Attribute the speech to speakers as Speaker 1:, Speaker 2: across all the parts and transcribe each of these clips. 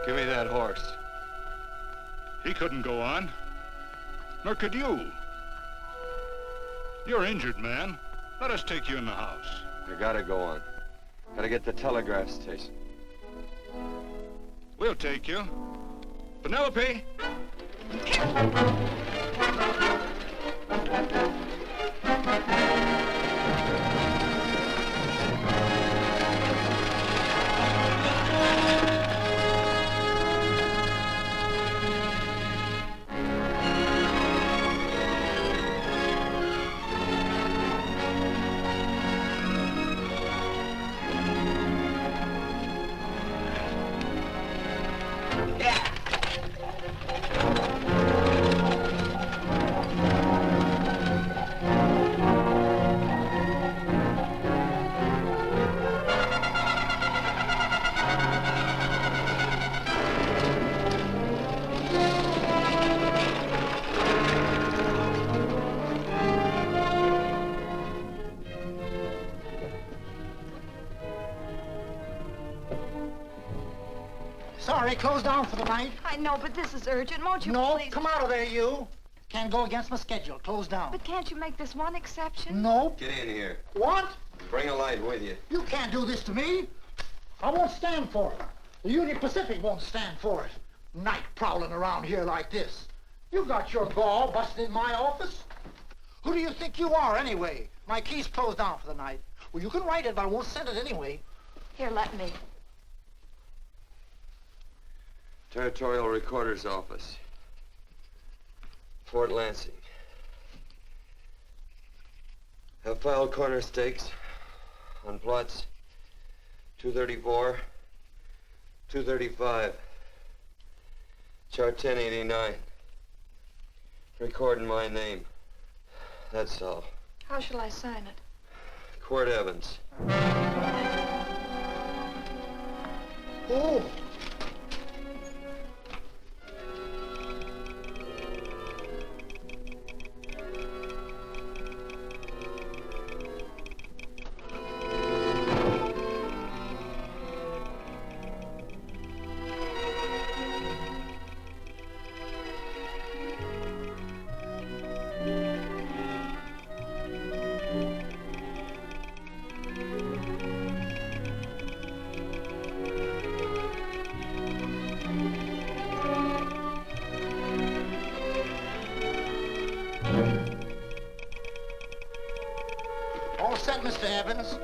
Speaker 1: Give me that horse.
Speaker 2: He couldn't go on. Nor could you. You're injured, man. Let us take you in the house.
Speaker 1: I gotta go on. Gotta get to the telegraph station.
Speaker 2: We'll take you. Penelope!
Speaker 3: Sorry, closed down for the night.
Speaker 4: I know, but this is urgent. Won't you
Speaker 3: No,
Speaker 4: please?
Speaker 3: come out of there, you. Can't go against my schedule. Closed down.
Speaker 4: But can't you make this one exception?
Speaker 3: No.
Speaker 1: Get in here.
Speaker 3: What?
Speaker 1: Bring a light with you.
Speaker 3: You can't do this to me. I won't stand for it. The Union Pacific won't stand for it. Night prowling around here like this. You got your gall busting in my office? Who do you think you are, anyway? My key's closed down for the night. Well, you can write it, but I won't send it anyway.
Speaker 4: Here, let me.
Speaker 1: Territorial Recorder's Office. Fort Lansing. Have filed corner stakes on plots 234, 235, chart 1089. Recording my name. That's all.
Speaker 4: How shall I sign it?
Speaker 1: Quirt Evans.
Speaker 3: Oh. All set, Mr. Evans.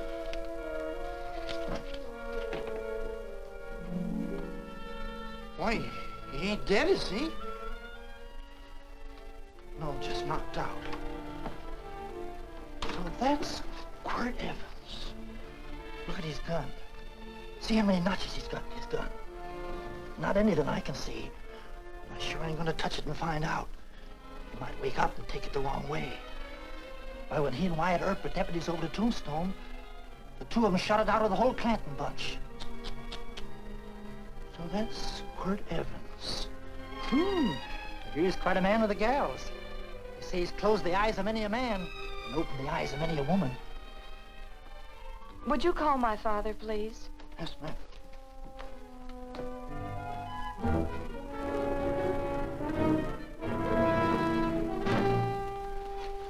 Speaker 3: Why, he ain't dead, is he? No, just knocked out. So that's Quirt Evans. Look at his gun. See how many notches he's got in his gun. Not any that I can see. But I sure ain't gonna touch it and find out. He might wake up and take it the wrong way. Why, when he and Wyatt Earp were deputies over to Tombstone, the two of them shot it out of the whole Clanton bunch. So that's Quirt Evans. He's quite a man with the gals. They say he's closed the eyes of many a man and opened the eyes of many a woman.
Speaker 4: Would you call my father, please?
Speaker 3: Yes, ma'am.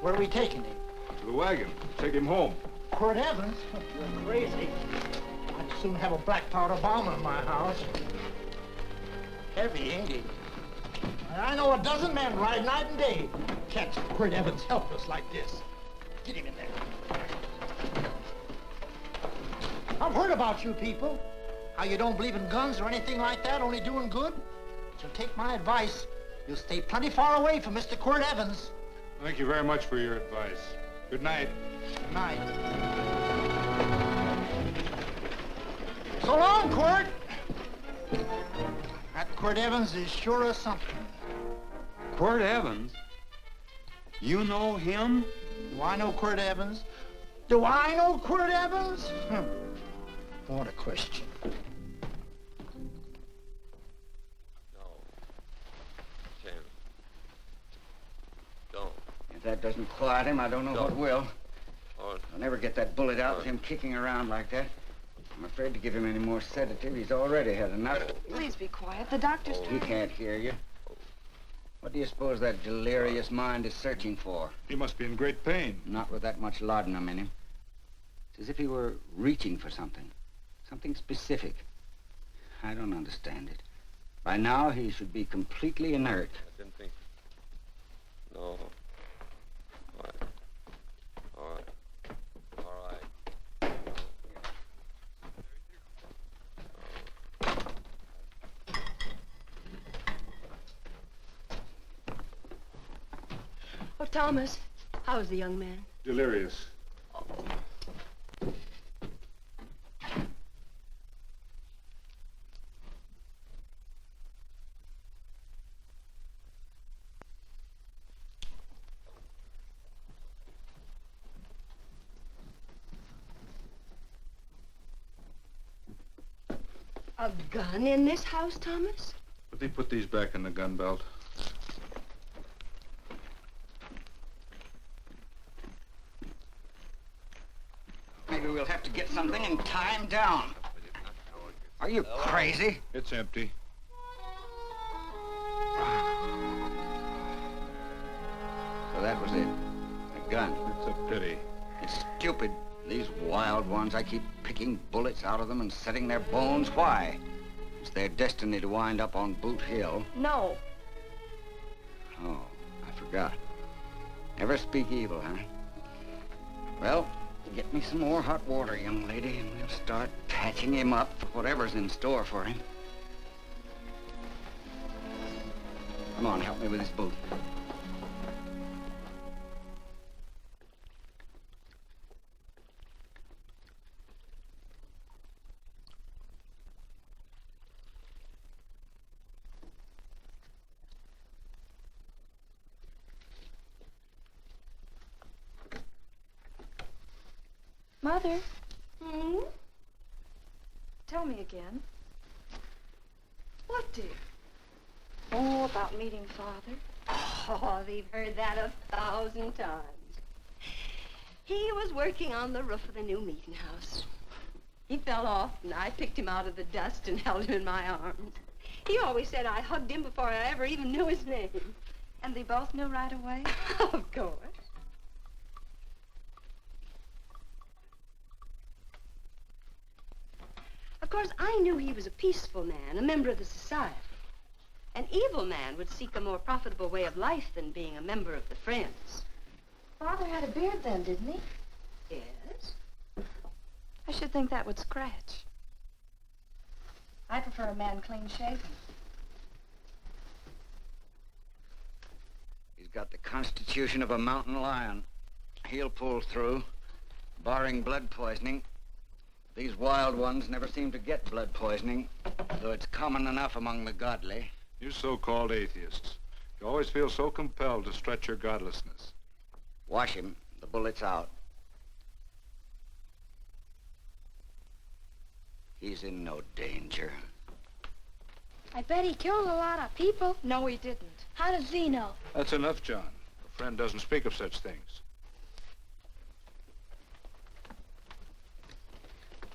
Speaker 3: Where are we taking him?
Speaker 2: To the wagon. Take him home.
Speaker 3: Quirt Evans? You're crazy. I'd soon have a black powder bomb in my house. Heavy, ain't he? I know a dozen men ride night and day. Catch Quirt Evans helpless like this. Get him in there. I've heard about you people. How you don't believe in guns or anything like that, only doing good. So take my advice. You'll stay plenty far away from Mr. Quirt Evans.
Speaker 2: Thank you very much for your advice. Good night.
Speaker 3: Good night. So long, Quirt. That Quirt Evans is sure of something.
Speaker 5: Quirt Evans? You know him?
Speaker 3: Do I know Quirt Evans? Do I know Quirt Evans? What a question.
Speaker 1: No. Tim. Don't.
Speaker 6: If that doesn't quiet him, I don't know what will.
Speaker 1: Oh,
Speaker 6: I'll never get that bullet out with him kicking around like that. I'm afraid to give him any more sedative. He's already had enough.
Speaker 4: Please be quiet. The doctor's
Speaker 6: He
Speaker 4: trying.
Speaker 6: can't hear you. What do you suppose that delirious mind is searching for?
Speaker 2: He must be in great pain.
Speaker 6: Not with that much laudanum in him. It's as if he were reaching for something. Something specific. I don't understand it. By now, he should be completely inert.
Speaker 1: I didn't think. No. All right. All right. All right.
Speaker 7: Oh, Thomas, how's the young man?
Speaker 2: Delirious.
Speaker 7: A gun in this house, Thomas?
Speaker 2: But they put these back in the gun belt.
Speaker 6: Maybe we'll have to get something and tie him down. Are you crazy?
Speaker 2: It's empty.
Speaker 6: So that was it. A gun.
Speaker 2: It's a pity.
Speaker 6: It's stupid. These wild ones, I keep picking bullets out of them and setting their bones. Why? It's their destiny to wind up on Boot Hill.
Speaker 4: No.
Speaker 6: Oh, I forgot. Never speak evil, huh? Well, get me some more hot water, young lady, and we'll start patching him up for whatever's in store for him. Come on, help me with his boot.
Speaker 4: Mother,
Speaker 7: Hmm?
Speaker 4: tell me again.
Speaker 7: What, dear?
Speaker 4: Oh, about meeting Father.
Speaker 7: Oh, they've heard that 1,000 times. He was working on the roof of the new meeting house. He fell off, and I picked him out of the dust and held him in my arms. He always said I hugged him before I ever even knew his name.
Speaker 4: And they both knew right away?
Speaker 7: Of course. Of course, I knew he was a peaceful man, a member of the society. An evil man would seek a more profitable way of life than being a member of the Friends.
Speaker 4: Father had a beard then, didn't he?
Speaker 7: Yes?
Speaker 4: I should think that would scratch. I prefer a man clean shaven.
Speaker 6: He's got the constitution of a mountain lion. He'll pull through, barring blood poisoning. These wild ones never seem to get blood poisoning, though it's common enough among the godly.
Speaker 2: You so-called atheists. You always feel so compelled to stretch your godlessness.
Speaker 6: Wash him. The bullet's out. He's in no danger.
Speaker 8: I bet he killed a lot of people.
Speaker 4: No, he didn't.
Speaker 8: How does he know?
Speaker 2: That's enough, John. A friend doesn't speak of such things.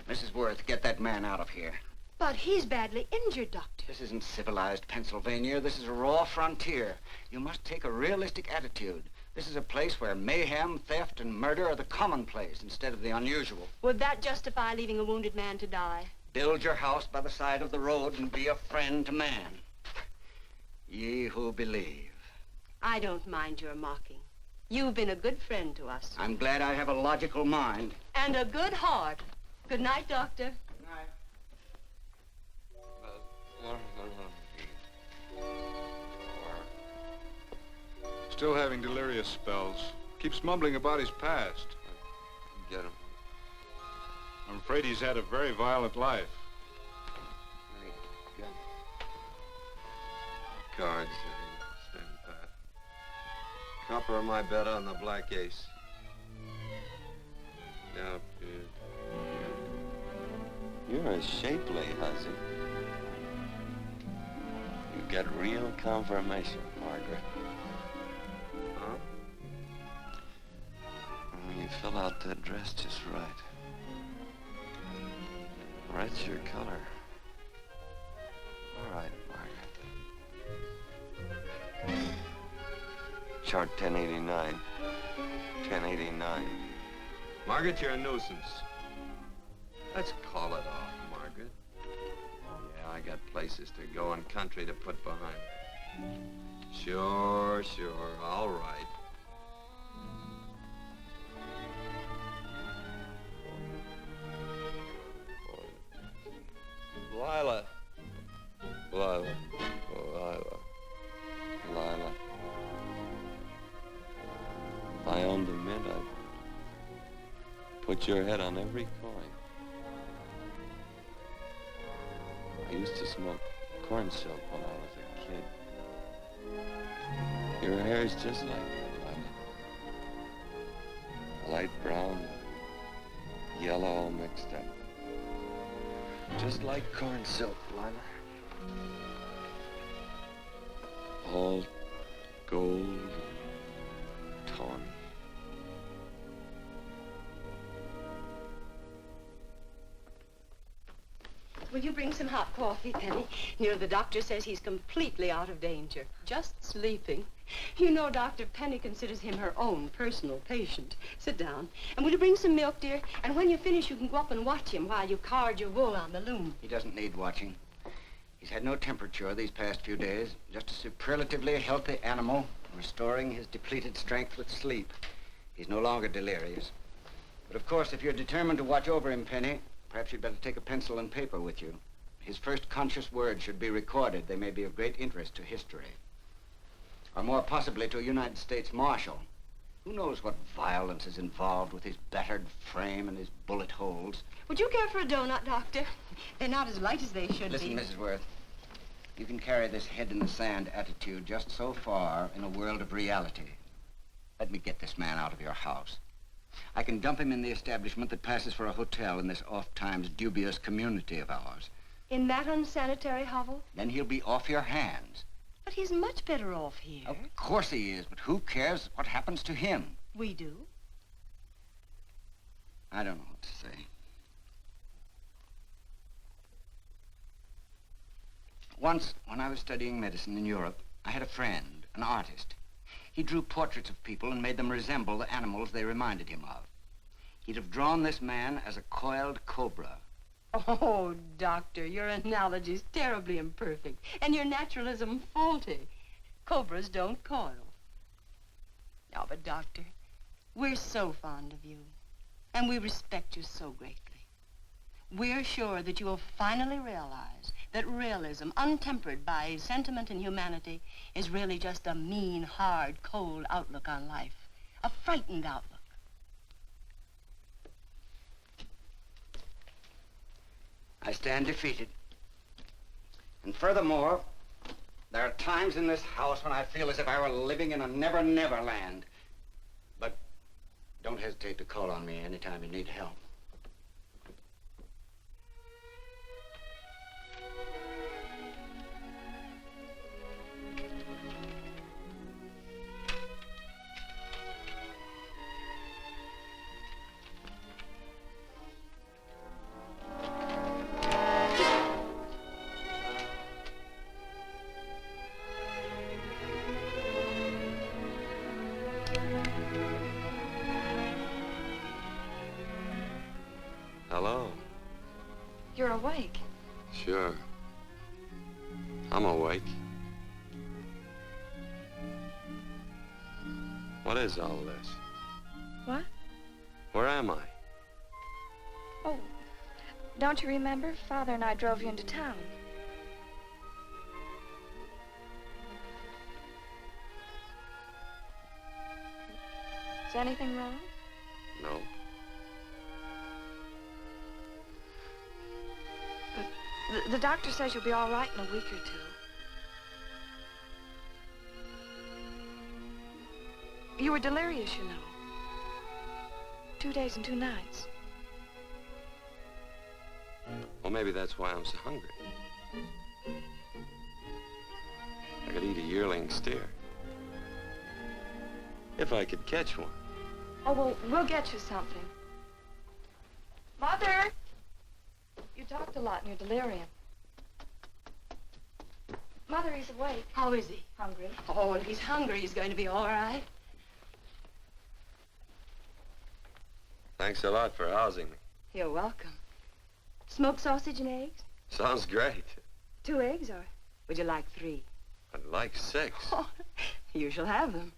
Speaker 6: Mrs. Worth, get that man out of here.
Speaker 7: But he's badly injured, Doctor.
Speaker 6: This isn't civilized Pennsylvania. This is a raw frontier. You must take a realistic attitude. This is a place where mayhem, theft, and murder are the commonplace instead of the unusual.
Speaker 7: Would that justify leaving a wounded man to die?
Speaker 6: Build your house by the side of the road and be a friend to man. Ye who believe.
Speaker 7: I don't mind your mocking. You've been a good friend to us.
Speaker 6: I'm glad I have a logical mind.
Speaker 7: And a good heart. Good night, Doctor.
Speaker 6: Good night.
Speaker 2: Still having delirious spells. Keeps mumbling about his past.
Speaker 1: Get him.
Speaker 2: I'm afraid he's had a very violent life.
Speaker 1: Gun. Cards. Stand pat. Copper on my bed on the black ace. Now, you're a shapely hussy. You get real confirmation, Margaret. Huh? You fill out that dress just right. Red's your color. All right, Margaret. Chart 1089. 1089. Margaret, you're a nuisance. Let's call it off, Margaret. Yeah, I got places to go and country to put behind me. Sure, all right. Lila. If I owned a mint, I'd put your head on every coin. I used to smoke corn silk when I was a kid. Your hair's just like that, Lila. Light brown, yellow all mixed up. Just like corn silk, Lila. All gold, tawny.
Speaker 7: Will you bring some hot coffee, Penny? You know, the doctor says he's completely out of danger. Just sleeping. You know, Dr. Penny considers him her own personal patient. Sit down. And will you bring some milk, dear? And when you finish, you can go up and watch him while you card your wool on the loom.
Speaker 6: He doesn't need watching. He's had no temperature these past few days. Just a superlatively healthy animal, restoring his depleted strength with sleep. He's no longer delirious. But of course, if you're determined to watch over him, Penny, perhaps you'd better take a pencil and paper with you. His first conscious words should be recorded. They may be of great interest to history. Or more possibly to a United States Marshal. Who knows what violence is involved with his battered frame and his bullet holes.
Speaker 7: Would you care for a donut, Doctor? They're not as light as they should
Speaker 6: Listen,
Speaker 7: be.
Speaker 6: Mrs. Worth. You can carry this head-in-the-sand attitude just so far in a world of reality. Let me get this man out of your house. I can dump him in the establishment that passes for a hotel in this oft-times dubious community of ours.
Speaker 7: In that unsanitary hovel?
Speaker 6: Then he'll be off your hands.
Speaker 7: But he's much better off here.
Speaker 6: Of course he is, but who cares what happens to him?
Speaker 7: We do.
Speaker 6: I don't know what to say. Once, when I was studying medicine in Europe, I had a friend, an artist. He drew portraits of people and made them resemble the animals they reminded him of. He'd have drawn this man as a coiled cobra.
Speaker 7: Oh, Doctor, your analogy's terribly imperfect, and your naturalism faulty. Cobras don't coil. No, but Doctor, we're so fond of you, and we respect you so greatly. We're sure that you will finally realize that realism, untempered by sentiment and humanity, is really just a mean, hard, cold outlook on life. A frightened outlook.
Speaker 6: I stand defeated. And furthermore, there are times in this house when I feel as if I were living in a never-never land. But don't hesitate to call on me anytime you need help.
Speaker 1: Hello.
Speaker 4: You're awake.
Speaker 1: Sure. I'm awake. What is all this?
Speaker 4: What?
Speaker 1: Where am I?
Speaker 4: Oh, don't you remember? Father and I drove you into town. Is anything wrong?
Speaker 1: No.
Speaker 4: The doctor says you'll be all right in a week or two. You were delirious, you know. 2 days and 2 nights.
Speaker 1: Well, maybe that's why I'm so hungry. I could eat a yearling steer. If I could catch one.
Speaker 4: Oh, well, we'll get you something. Mother! You You talked a lot in your delirium. Mother, he's awake.
Speaker 7: How is he?
Speaker 4: Hungry.
Speaker 7: Oh, if he's hungry, he's going to be all right.
Speaker 1: Thanks a lot for housing me.
Speaker 7: You're welcome. Smoked sausage and eggs?
Speaker 1: Sounds great.
Speaker 7: 2 eggs, or would you like 3?
Speaker 1: I'd like 6.
Speaker 7: Oh, you shall have them.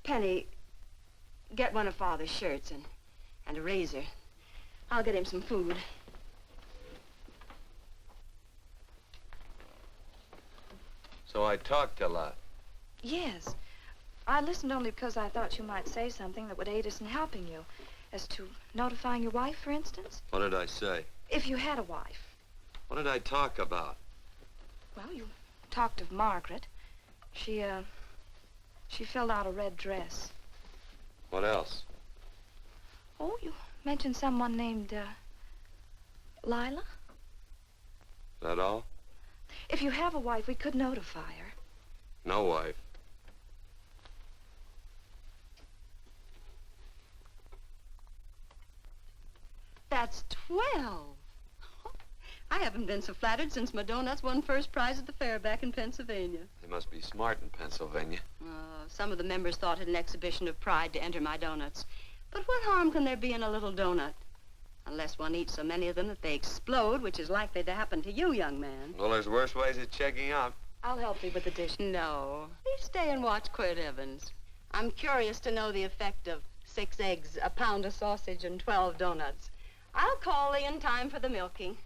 Speaker 7: Penny, get one of Father's shirts and a razor. I'll get him some food.
Speaker 1: So I talked a lot.
Speaker 4: Yes. I listened only because I thought you might say something that would aid us in helping you. As to notifying your wife, for instance?
Speaker 1: What did I say?
Speaker 4: If you had a wife.
Speaker 1: What did I talk about?
Speaker 4: Well, you talked of Margaret. She filled out a red dress.
Speaker 1: What else?
Speaker 4: Oh, you mentioned someone named, Lila?
Speaker 1: Is that all?
Speaker 4: If you have a wife, we could notify her.
Speaker 1: No wife.
Speaker 7: That's 12. I haven't been so flattered since my donuts won first prize at the fair back in Pennsylvania.
Speaker 1: They must be smart in Pennsylvania.
Speaker 7: Some of the members thought it an exhibition of pride to enter my donuts. But what harm can there be in a little donut? Unless one eats so many of them that they explode, which is likely to happen to you, young man.
Speaker 1: Well, there's worse ways of checking out.
Speaker 4: I'll help you with the dish.
Speaker 7: No. Please stay and watch Quirt Evans. I'm curious to know the effect of 6 eggs, a pound of sausage, and 12 donuts. I'll call thee in time for the milking.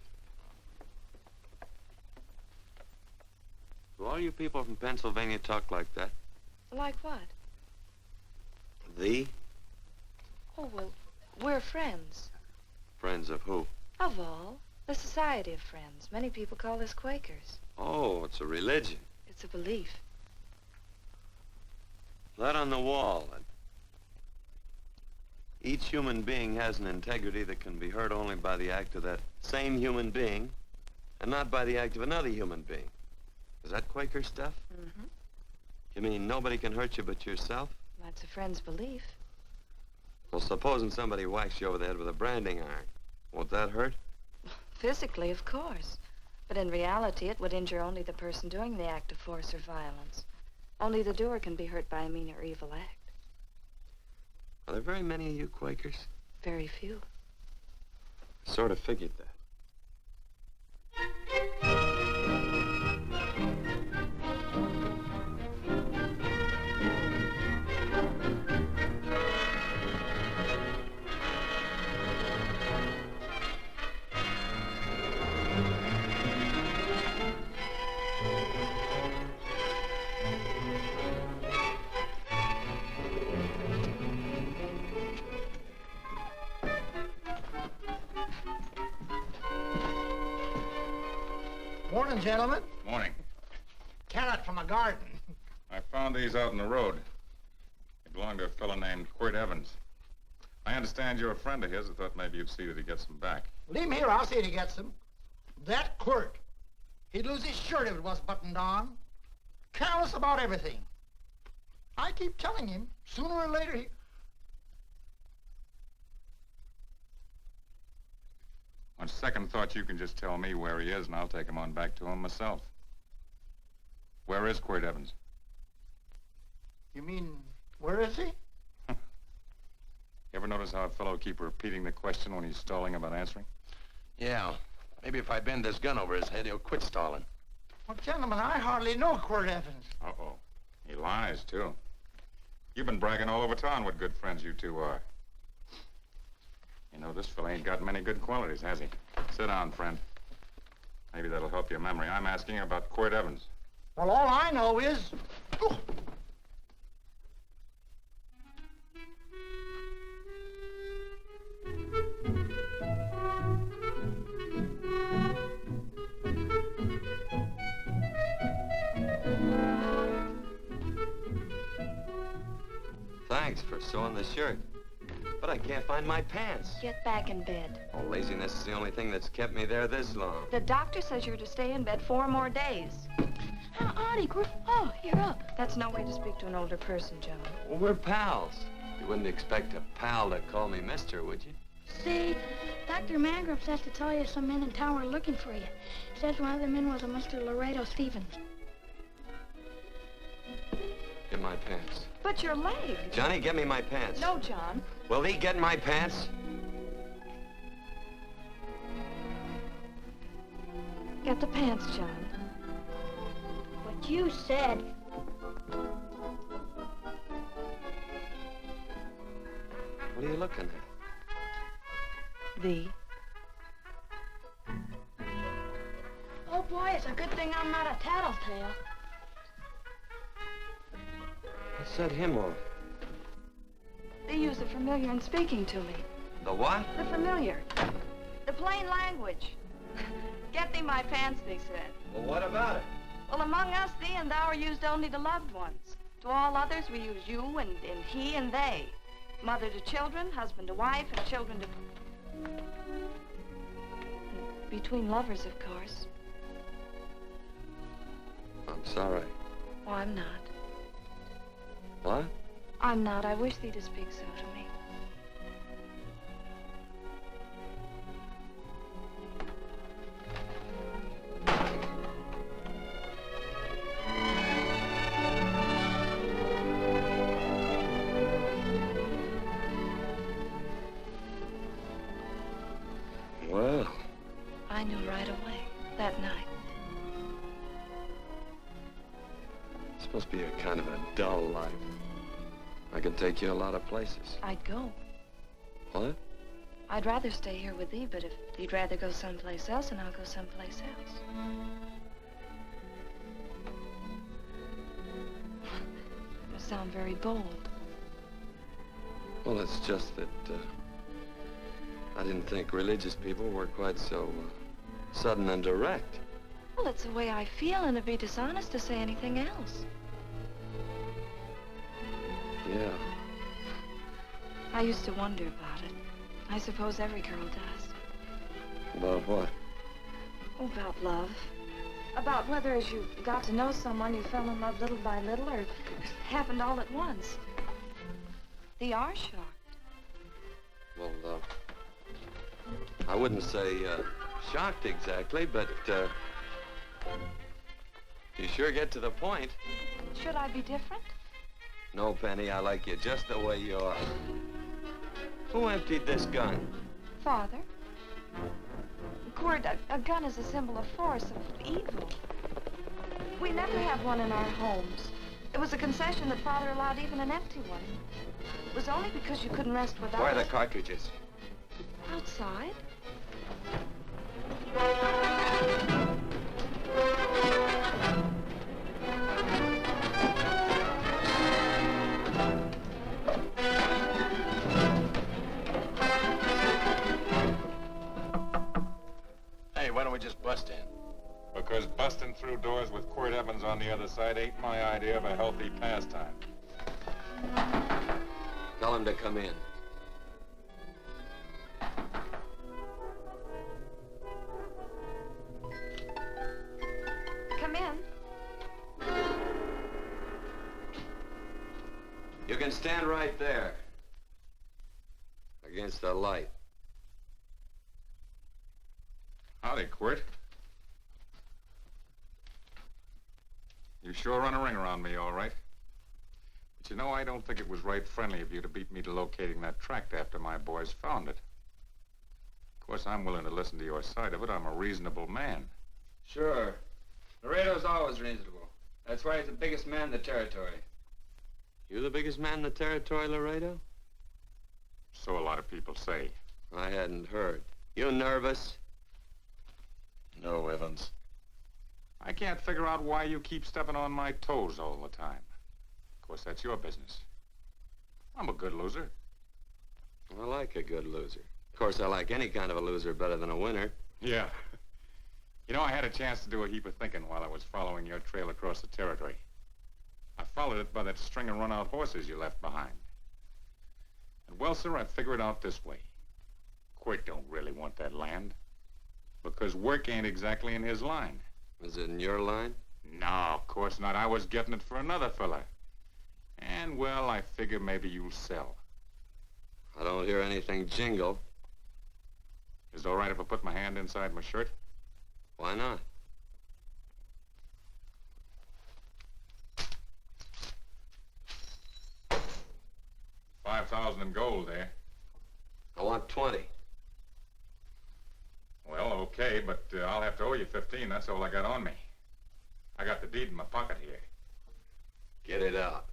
Speaker 1: Do all you people from Pennsylvania talk like that?
Speaker 4: Like what?
Speaker 1: Thee?
Speaker 4: Oh, well, we're friends.
Speaker 1: Friends of who?
Speaker 4: Of all. The Society of Friends. Many people call us Quakers.
Speaker 1: Oh, it's a religion.
Speaker 4: It's a belief.
Speaker 1: That on the wall. Each human being has an integrity that can be hurt only by the act of that same human being, and not by the act of another human being. Is that Quaker stuff?
Speaker 4: Mm-hmm.
Speaker 1: You mean nobody can hurt you but yourself?
Speaker 4: That's a friend's belief.
Speaker 1: Well, supposing somebody whacks you over the head with a branding iron. Won't that hurt?
Speaker 4: Physically, of course. But in reality, it would injure only the person doing the act of force or violence. Only the doer can be hurt by a mean or evil act.
Speaker 1: Are there very many of you Quakers?
Speaker 4: Very few.
Speaker 1: I sort of figured that.
Speaker 3: Morning, gentlemen.
Speaker 2: Morning.
Speaker 3: Carrot from a garden.
Speaker 2: I found these out in the road. They belong to a fellow named Quirt Evans. I understand you're a friend of his. I thought maybe you'd see that he gets them back.
Speaker 3: Leave him here. I'll see that he gets them. That Quirt. He'd lose his shirt if it was buttoned on. Careless about everything. I keep telling him, sooner or later he...
Speaker 2: On second thought, you can just tell me where he is, and I'll take him on back to him myself. Where is Quirt Evans?
Speaker 3: You mean, where is he?
Speaker 2: You ever notice how a fellow keep repeating the question when he's stalling about answering?
Speaker 9: Yeah. Maybe if I bend this gun over his head, he'll quit stalling.
Speaker 3: Well, gentlemen, I hardly know Quirt Evans.
Speaker 2: Uh-oh. He lies, too. You've been bragging all over town what good friends you two are. You know, this fella ain't got many good qualities, has he? Sit down, friend. Maybe that'll help your memory. I'm asking about Quirt Evans.
Speaker 3: Well, all I know is... Oh.
Speaker 1: Thanks for sewing the shirt. But I can't find my pants.
Speaker 4: Get back in bed.
Speaker 1: Oh, laziness is the only thing that's kept me there this long.
Speaker 4: The doctor says you're to stay in bed 4 more days.
Speaker 8: Howdy, Quirt. Oh, you're up.
Speaker 4: That's no way to speak to an older person, John.
Speaker 1: Well, we're pals. You wouldn't expect a pal to call me mister, would you?
Speaker 8: See, Dr. Mangrum says to tell you some men in town were looking for you. Says one of the men was a Mr. Laredo Stevens.
Speaker 1: Get my pants.
Speaker 4: But your leg.
Speaker 1: Johnny, get me my pants.
Speaker 4: No, John.
Speaker 1: Will he get my pants?
Speaker 4: Get the pants, John.
Speaker 8: What you said.
Speaker 1: What are you looking at?
Speaker 4: The.
Speaker 8: Oh, boy, it's a good thing I'm not a tattletale.
Speaker 1: What set him off?
Speaker 4: They use the familiar in speaking to me.
Speaker 1: The what?
Speaker 4: The familiar. The plain language. Get thee my pants, they said.
Speaker 1: Well, what about it?
Speaker 4: Well, among us, thee and thou are used only to loved ones. To all others, we use you and he and they. Mother to children, husband to wife, and children to... Between lovers, of course.
Speaker 1: I'm sorry.
Speaker 4: Oh, I'm not.
Speaker 1: What?
Speaker 4: I'm not. I wish thee to speak so to me.
Speaker 1: Well.
Speaker 4: I knew right away, that night.
Speaker 1: It's supposed to be a kind of a dull life. I could take you a lot of places.
Speaker 4: I'd go.
Speaker 1: What?
Speaker 4: I'd rather stay here with thee, but if you'd rather go someplace else, then I'll go someplace else. You sound very bold.
Speaker 1: Well, it's just that, I didn't think religious people were quite so, sudden and direct.
Speaker 4: Well, it's the way I feel, and it'd be dishonest to say anything else.
Speaker 1: Yeah.
Speaker 4: I used to wonder about it. I suppose every girl does.
Speaker 1: About what?
Speaker 4: Oh, about love. About whether as you got to know someone, you fell in love little by little, or it happened all at once. They are shocked.
Speaker 1: Well, I wouldn't say, shocked exactly, but, you sure get to the point.
Speaker 4: Should I be different?
Speaker 1: No, Penny, I like you just the way you are. Who emptied this gun?
Speaker 4: Father. Quirt, a gun is a symbol of force, of evil. We never have one in our homes. It was a concession that Father allowed even an empty one. It was only because you couldn't rest without
Speaker 1: Where are
Speaker 4: it.
Speaker 1: the cartridges?
Speaker 4: Outside.
Speaker 9: Hey, why don't we just bust in?
Speaker 2: Because busting through doors with Quirt Evans on the other side ain't my idea of a healthy pastime.
Speaker 1: Tell him to come in.
Speaker 4: Come in.
Speaker 1: You can stand right there. Against the light.
Speaker 2: Howdy, Quirt. You sure run a ring around me, all right. But you know, I don't think it was right friendly of you to beat me to locating that tract after my boys found it. Of course, I'm willing to listen to your side of it. I'm a reasonable man.
Speaker 5: Sure. Laredo's always reasonable. That's why he's the biggest man in the territory.
Speaker 1: You the biggest man in the territory, Laredo?
Speaker 2: So a lot of people say.
Speaker 1: I hadn't heard. You nervous?
Speaker 9: No, Evans.
Speaker 2: I can't figure out why you keep stepping on my toes all the time. Of course, that's your business. I'm a good loser.
Speaker 1: I like a good loser. Of course, I like any kind of a loser better than a winner.
Speaker 2: Yeah. You know, I had a chance to do a heap of thinking while I was following your trail across the territory. I followed it by that string of run-out horses you left behind. And, well, sir, I figured it out this way. Quirt don't really want that land. Because work ain't exactly in his line.
Speaker 1: Is it in your line?
Speaker 2: No, of course not. I was getting it for another fella. And, well, I figure maybe you'll sell.
Speaker 1: I don't hear anything jingle.
Speaker 2: Is it all right if I put my hand inside my shirt?
Speaker 1: Why not?
Speaker 2: $5,000 in gold there.
Speaker 1: I want 20.
Speaker 2: Well, okay, but I'll have to owe you 15. That's all I got on me. I got the deed in my pocket here.
Speaker 1: Get it out.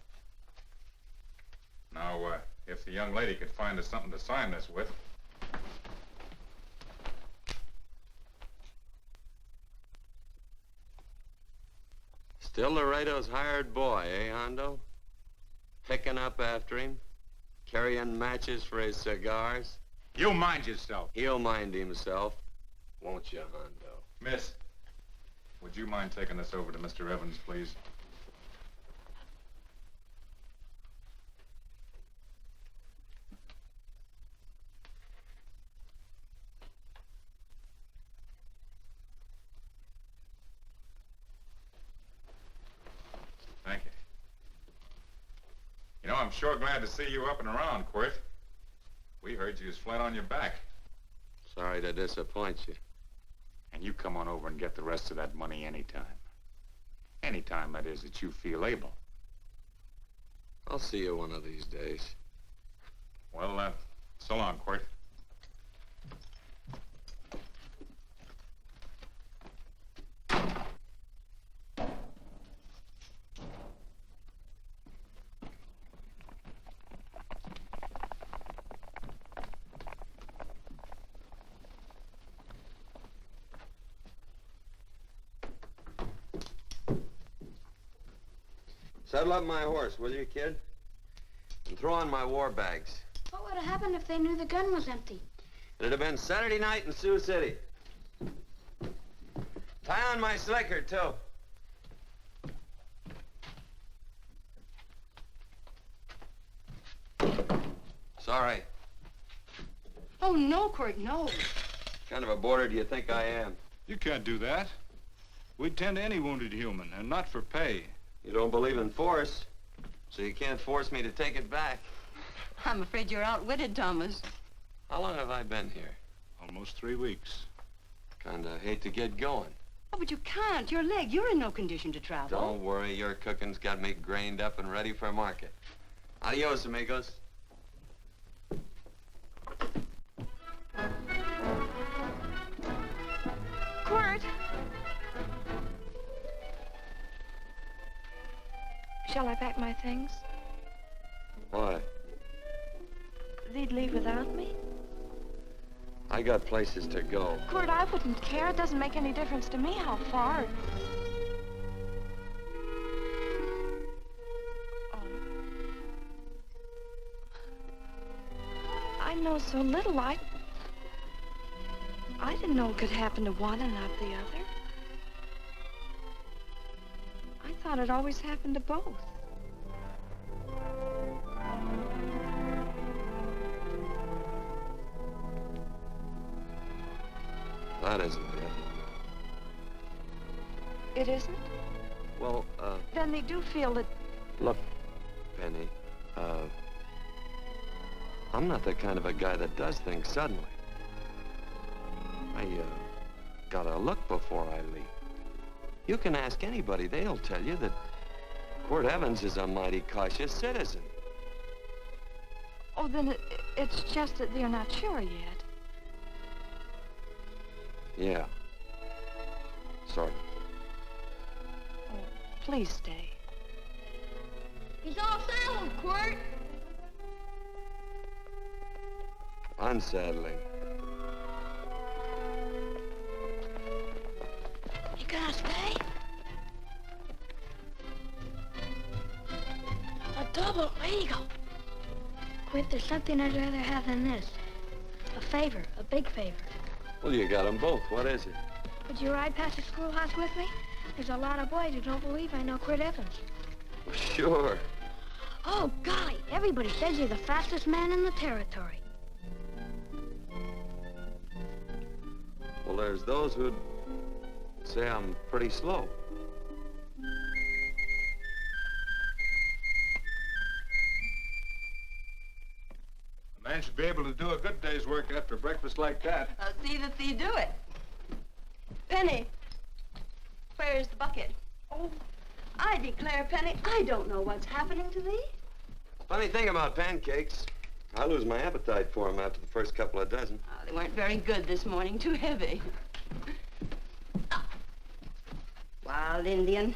Speaker 2: Now, if the young lady could find us something to sign this with.
Speaker 1: Still Laredo's hired boy, eh, Hondo? Picking up after him, carrying matches for his cigars.
Speaker 2: You mind yourself.
Speaker 1: He'll mind himself, won't you, Hondo?
Speaker 2: Miss, would you mind taking this over to Mr. Evans, please? Thank you. You know, I'm sure glad to see you up and around, Quirt. We heard you was flat on your back.
Speaker 1: Sorry to disappoint you.
Speaker 2: And you come on over and get the rest of that money anytime. Anytime, that is, that you feel able.
Speaker 1: I'll see you one of these days.
Speaker 2: Well, so long, Quirt.
Speaker 1: Saddle up my horse, will you, kid? And throw on my war bags.
Speaker 8: What would have happened if they knew the gun was empty?
Speaker 1: It'd have been Saturday night in Sioux City. Tie on my slicker, too. Sorry.
Speaker 7: Oh, no, Quirt, no.
Speaker 1: What kind of a boarder do you think I am?
Speaker 10: You can't do that. We'd tend to any wounded human, and not for pay.
Speaker 1: You don't believe in force, so you can't force me to take it back.
Speaker 7: I'm afraid you're outwitted, Thomas.
Speaker 1: How long have I been here?
Speaker 10: Almost 3 weeks.
Speaker 1: Kinda hate to get going.
Speaker 7: Oh, but you can't. Your leg, you're in no condition to travel.
Speaker 1: Don't worry, your cooking's got me grained up and ready for market. Adios, amigos.
Speaker 4: Quirt! Shall I pack my things?
Speaker 1: Why?
Speaker 4: They'd leave without me?
Speaker 1: I got places to go.
Speaker 4: Quirt, I wouldn't care. It doesn't make any difference to me how far. Oh. I know so little. I didn't know it could happen to one and not the other. I thought it always happened to both.
Speaker 1: That isn't it.
Speaker 4: It isn't?
Speaker 1: Well,
Speaker 4: Then they do feel that...
Speaker 1: look, Penny, I'm not the kind of a guy that does things suddenly. I, gotta look before I leave. You can ask anybody, they'll tell you that Quirt Evans is a mighty cautious citizen.
Speaker 4: Oh, then it's just that they're not sure yet.
Speaker 1: Yeah. Sort of.
Speaker 4: Oh, please stay.
Speaker 8: He's all saddled, Quirt.
Speaker 1: Unsettling.
Speaker 8: You gonna stay? A double eagle. Quirt, there's something I'd rather have than this. A favor, a big favor.
Speaker 1: Well, you got them both. What is it?
Speaker 8: Would you ride past the schoolhouse with me? There's a lot of boys who don't believe I know Quirt Evans.
Speaker 1: Sure.
Speaker 8: Oh, golly, everybody says you're the fastest man in the territory.
Speaker 1: Well, there's those who'd say I'm pretty slow.
Speaker 10: The man should be able to do a good day's work after breakfast like that.
Speaker 7: I'll see that you do it. Penny, where's the bucket? Oh, I declare, Penny, I don't know what's happening to thee.
Speaker 1: Funny thing about pancakes, I lose my appetite for them after the first couple of dozen.
Speaker 7: Oh, they weren't very good this morning, too heavy. Wild Indian,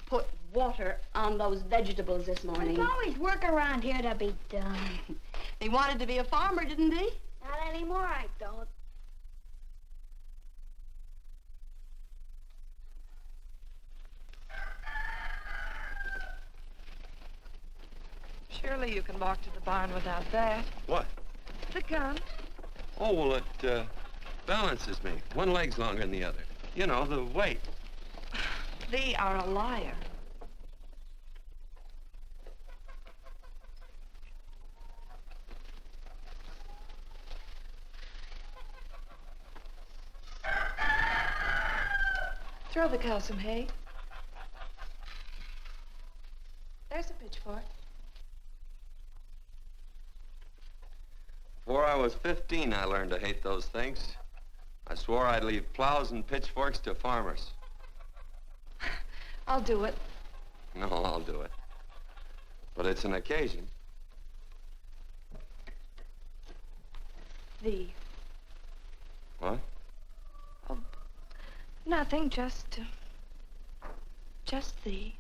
Speaker 7: put water on those vegetables this morning.
Speaker 8: There's always work around here to be done.
Speaker 7: He wanted to be a farmer, didn't he?
Speaker 8: Not anymore, I don't.
Speaker 4: Surely you can walk to the barn without that.
Speaker 1: What?
Speaker 4: The gun.
Speaker 1: Oh, well, it balances me. One leg's longer than the other. You know, the weight.
Speaker 4: Thee are a liar. Throw the cow some hay. There's a pitchfork.
Speaker 1: Before I was 15, I learned to hate those things. I swore I'd leave plows and pitchforks to farmers.
Speaker 4: I'll do it.
Speaker 1: No, I'll do it. But it's an occasion.
Speaker 4: Thee.
Speaker 1: What?
Speaker 4: Oh, nothing, just thee.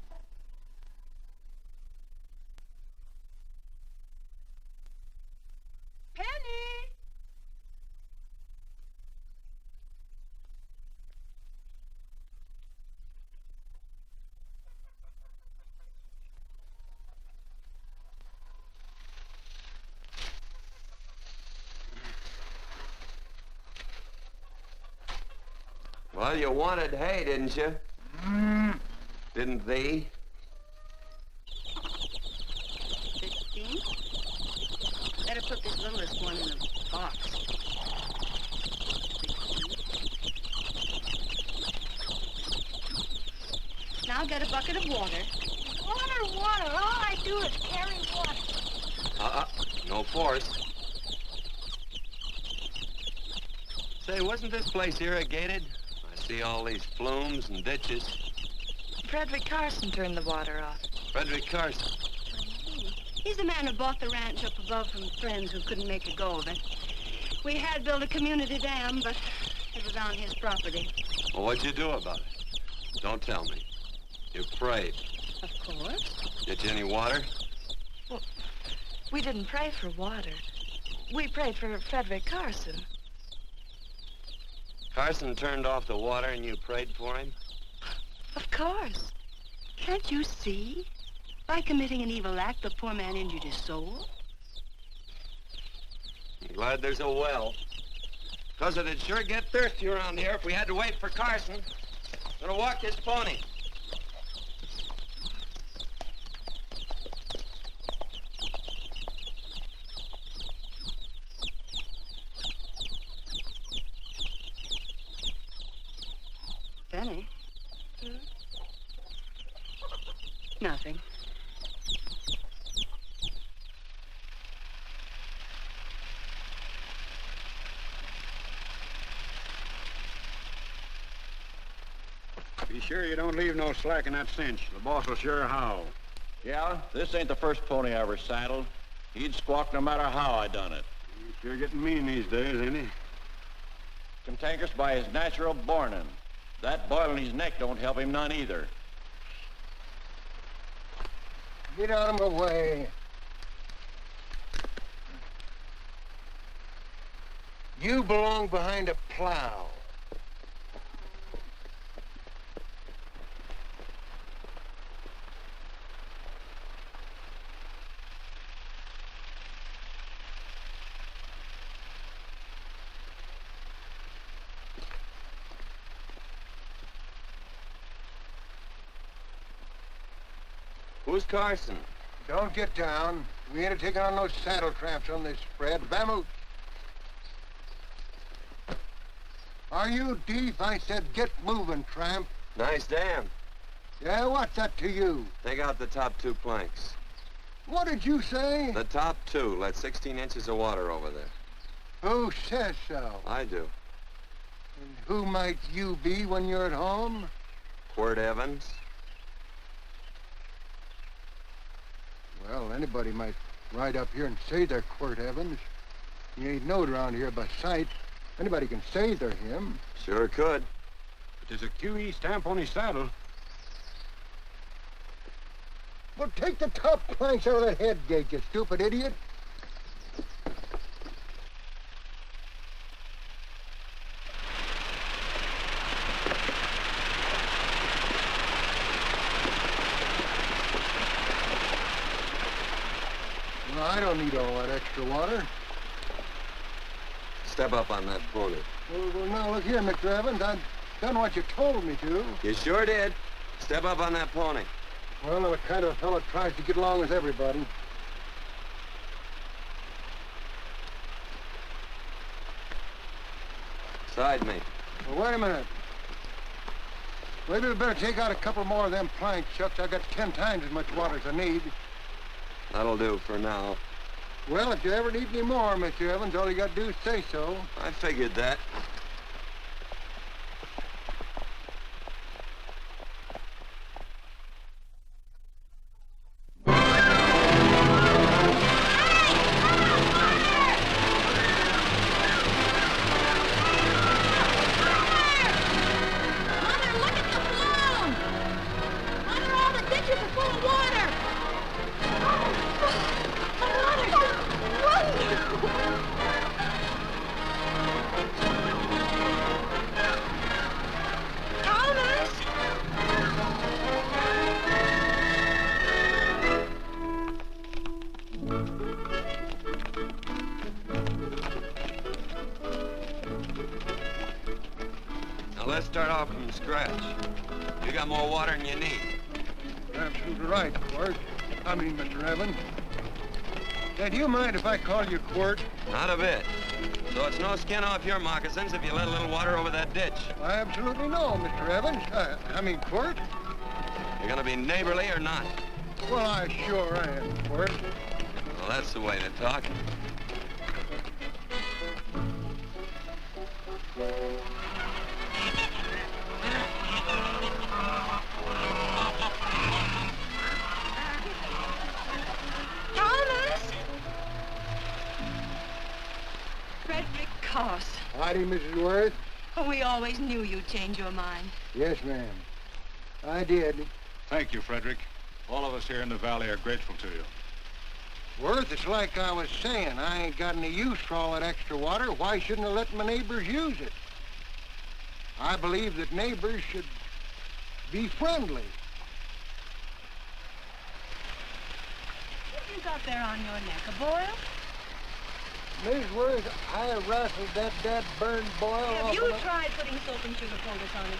Speaker 7: Penny!
Speaker 1: Well, you wanted hay, didn't you? Didn't thee?
Speaker 7: 15? Better put this littlest one in a box. 16. Now get a bucket of water.
Speaker 8: Water. All I do is carry water.
Speaker 1: No force. Say, wasn't this place irrigated? I see all these flumes and ditches.
Speaker 4: Frederick Carson turned the water off.
Speaker 1: Frederick Carson.
Speaker 7: He's the man who bought the ranch up above from friends who couldn't make a go of it. We had built a community dam, but it was on his property.
Speaker 1: Well, what'd you do about it? Don't tell me. You prayed.
Speaker 7: Of course.
Speaker 1: Get you any water?
Speaker 4: Well, we didn't pray for water. We prayed for Frederick Carson.
Speaker 1: Carson turned off the water and you prayed for him?
Speaker 4: Of course.
Speaker 7: Can't you see? By committing an evil act, the poor man injured his soul.
Speaker 1: I'm glad there's a well. Because it'd sure get thirsty around here if we had to wait for Carson. Gonna walk this pony.
Speaker 7: Penny? Nothing.
Speaker 11: Be sure you don't leave no slack in that cinch. The boss will sure howl.
Speaker 9: Yeah, this ain't the first pony I ever saddled. He'd squawk no matter how I done it.
Speaker 11: He's sure getting mean these days, ain't he?
Speaker 9: Cantankerous by his natural bornin'. That boil in his neck don't help him none either.
Speaker 12: Get out of my way. You belong behind a plow.
Speaker 1: Who's Carson?
Speaker 12: Don't get down. We ain't taking on no saddle tramps on this spread. Vamoose. Are you deef? I said get moving, tramp.
Speaker 1: Nice dam.
Speaker 12: Yeah, what's that to you?
Speaker 1: Take out the top 2 planks.
Speaker 12: What did you say?
Speaker 1: The top two let 16 inches of water over there.
Speaker 12: Who says so?
Speaker 1: I do.
Speaker 12: And who might you be when you're at home?
Speaker 1: Quirt Evans.
Speaker 12: Well, anybody might ride up here and say they're Quirt Evans. He ain't knowed around here by sight. Anybody can say they're him.
Speaker 1: Sure could.
Speaker 11: But there's a QE stamp on his saddle.
Speaker 12: Well, take the top planks out of that head gate, you stupid idiot. No, I don't need all that extra water.
Speaker 1: Step up on that pony.
Speaker 12: Well, now, look here, Mr. Evans. I've done what you told me to.
Speaker 1: You sure did. Step up on that pony.
Speaker 12: Well, I'm the kind of fellow that tries to get along with everybody.
Speaker 1: Side me.
Speaker 12: Well, wait a minute. Maybe we better take out a couple more of them planks, Chucks. I got 10 times as much water as I need.
Speaker 1: That'll do for now.
Speaker 12: Well, if you ever need any more, Mr. Evans, all you got to do is say so.
Speaker 1: I figured that. Let's start off from scratch. You got more water than you need.
Speaker 12: You're absolutely right, Quirt. I mean, Mr. Evans. Hey, do you mind if I call you Quirt?
Speaker 1: Not a bit. So it's no skin off your moccasins if you let a little water over that ditch.
Speaker 12: I absolutely know, Mr. Evans. I mean, Quirt.
Speaker 1: You're gonna be neighborly or not?
Speaker 12: Well, I sure am, Quirt.
Speaker 1: Well, that's the way to talk.
Speaker 12: Howdy, Mrs. Worth.
Speaker 7: Oh, we always knew you'd change your mind.
Speaker 12: Yes, ma'am. I did.
Speaker 10: Thank you, Frederick. All of us here in the valley are grateful to you.
Speaker 12: Worth, it's like I was saying. I ain't got any use for all that extra water. Why shouldn't I let my neighbors use it? I believe that neighbors should be friendly.
Speaker 7: What have you got there on your neck, a boil?
Speaker 12: Mrs. Worth, I rustled that burned boil
Speaker 7: Have
Speaker 12: off
Speaker 7: you
Speaker 12: of
Speaker 7: tried putting soap and sugar poultice on it?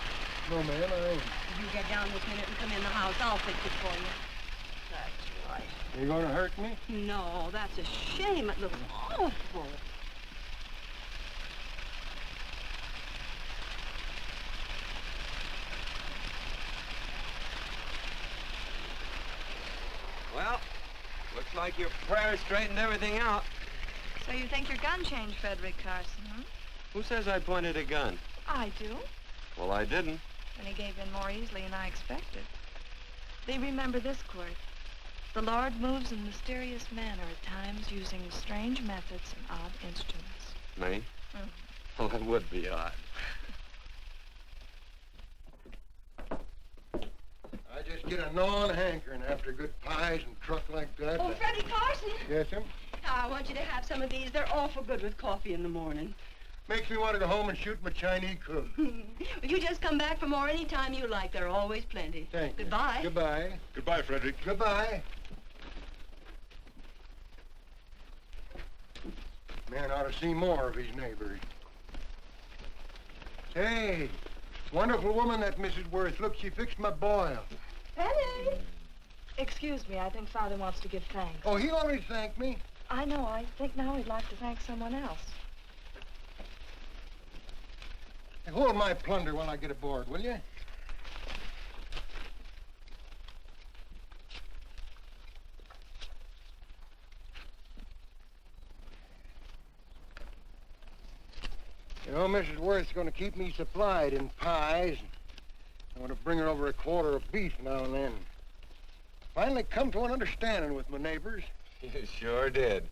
Speaker 12: No, ma'am, I ain't.
Speaker 7: If you get down this minute and come in the house, I'll fix it for you. That's right.
Speaker 12: You gonna hurt me?
Speaker 7: No, that's a shame. It looks awful.
Speaker 1: Well, looks like your prayer straightened everything out.
Speaker 4: So you think your gun changed, Frederick Carson, huh?
Speaker 1: Who says I pointed a gun?
Speaker 4: I do.
Speaker 1: Well, I didn't.
Speaker 4: And he gave in more easily than I expected. Do you remember this, Quirt? The Lord moves in mysterious manner at times using strange methods and odd instruments.
Speaker 1: Me?
Speaker 4: Mm.
Speaker 1: Well, that would be odd.
Speaker 12: I just get a gnawing hankering after good pies and truck like that.
Speaker 7: Oh, Freddie Carson.
Speaker 12: Yes, ma'am?
Speaker 7: I want you to have some of these. They're awful good with coffee in the morning.
Speaker 12: Makes me want to go home and shoot my Chinese cook.
Speaker 7: You just come back for more any time you like. There are always plenty.
Speaker 12: Thank you.
Speaker 7: Goodbye.
Speaker 12: Goodbye.
Speaker 10: Goodbye, Frederick.
Speaker 12: Goodbye. Man ought to see more of his neighbors. Hey, wonderful woman, that Mrs. Worth. Look, she fixed my boil.
Speaker 7: Penny.
Speaker 4: Excuse me, I think Father wants to give thanks.
Speaker 12: Oh, he already thanked me.
Speaker 4: I know. I think now he'd like to thank someone else.
Speaker 12: Hey, hold my plunder while I get aboard, will you? You know, Mrs. Worth's going to keep me supplied in pies. I'm going to bring her over a quarter of beef now and then. Finally come to an understanding with my neighbors.
Speaker 1: You sure did.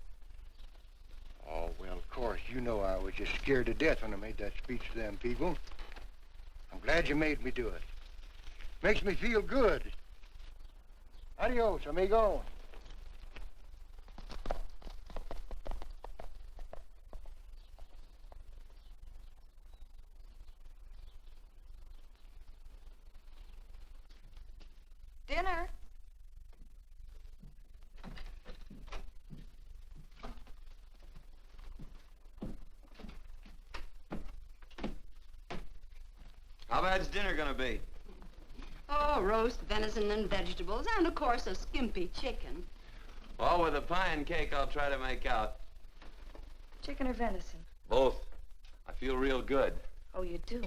Speaker 12: Oh, well, of course, you know I was just scared to death when I made that speech to them people. I'm glad you made me do it. Makes me feel good. Adios, amigo.
Speaker 4: Dinner.
Speaker 1: How bad's dinner gonna be?
Speaker 7: Oh, roast venison and vegetables, and of course a skimpy chicken.
Speaker 1: Well, with a pie and cake, I'll try to make out.
Speaker 4: Chicken or venison?
Speaker 1: Both. I feel real good.
Speaker 4: Oh, you do?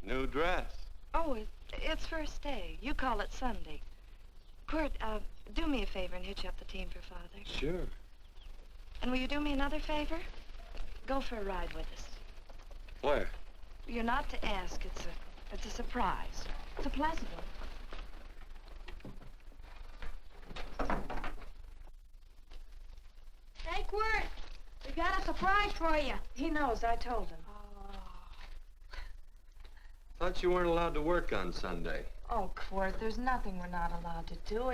Speaker 1: New dress.
Speaker 4: Oh, it's first day. You call it Sunday. Quirt, do me a favor and hitch up the team for Father.
Speaker 1: Sure.
Speaker 4: And will you do me another favor? Go for a ride with us.
Speaker 1: Where?
Speaker 4: You're not to ask. It's a surprise. It's a pleasant one.
Speaker 8: Hey, Quirt, we got a surprise for you.
Speaker 4: He knows. I told him.
Speaker 1: Thought you weren't allowed to work on Sunday.
Speaker 4: Oh, Quirt, there's nothing we're not allowed to do.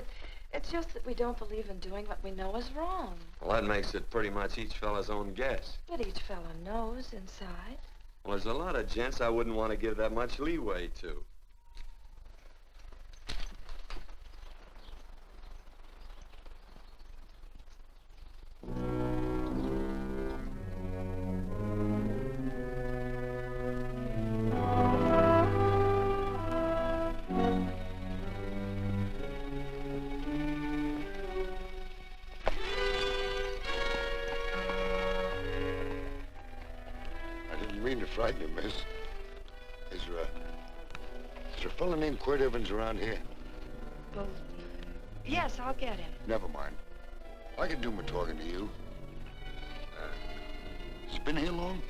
Speaker 4: It's just that we don't believe in doing what we know is wrong.
Speaker 1: Well, that makes it pretty much each fella's own guess.
Speaker 4: But each fellow knows inside.
Speaker 1: Well, there's a lot of gents I wouldn't want to give that much leeway to.
Speaker 13: Frighten you, miss. Is there a fella named Quirt Evans around here?
Speaker 4: Well, yes, I'll get him.
Speaker 13: Never mind. I can do my talking to you. He's been here long?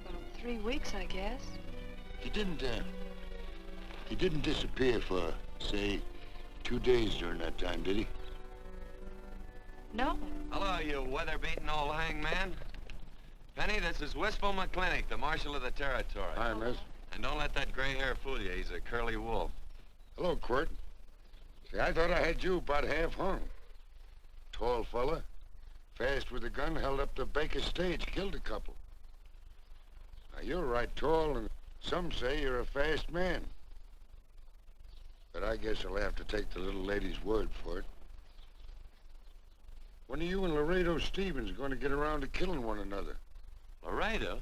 Speaker 4: About 3 weeks, I guess.
Speaker 13: He didn't disappear for, say, 2 days during that time, did he?
Speaker 4: No.
Speaker 1: Hello, you weather-beaten old hangman. Penny, this is Wistful McClintock, the Marshal of the Territory.
Speaker 13: Hi, miss.
Speaker 1: And don't let that gray hair fool you. He's a curly wolf.
Speaker 13: Hello, Quirt. See, I thought I had you about half hung. Tall fella, fast with a gun, held up the Baker stage, killed a couple. Now, you're right tall, and some say you're a fast man. But I guess I'll have to take the little lady's word for it. When are you and Laredo Stevens going to get around to killing one another?
Speaker 1: Laredo?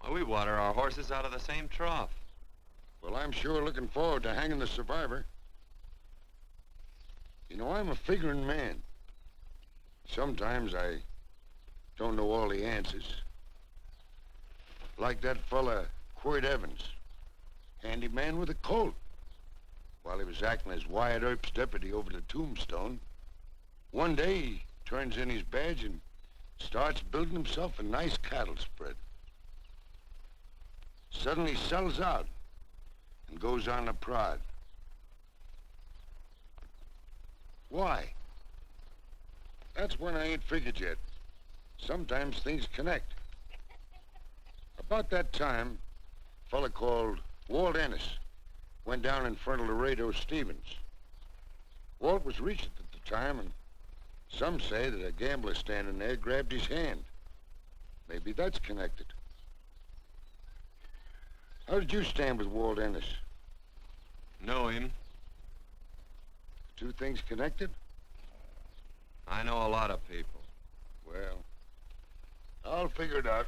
Speaker 1: Well, we water our horses out of the same trough.
Speaker 13: Well, I'm sure looking forward to hanging the survivor. You know, I'm a figuring man. Sometimes I don't know all the answers. Like that fella, Quirt Evans. Handyman with a Colt. While he was acting as Wyatt Earp's deputy over the Tombstone, one day he turns in his badge and starts building himself a nice cattle spread. Suddenly sells out and goes on a prod. Why? That's when I ain't figured yet. Sometimes things connect. About that time, a fella called Walt Ennis went down in front of Laredo Stevens. Walt was Regent at the time, and some say that a gambler standing there grabbed his hand. Maybe that's connected. How did you stand with Walt Ennis?
Speaker 1: Know him.
Speaker 13: Two things connected?
Speaker 1: I know a lot of people.
Speaker 13: Well, I'll figure it out.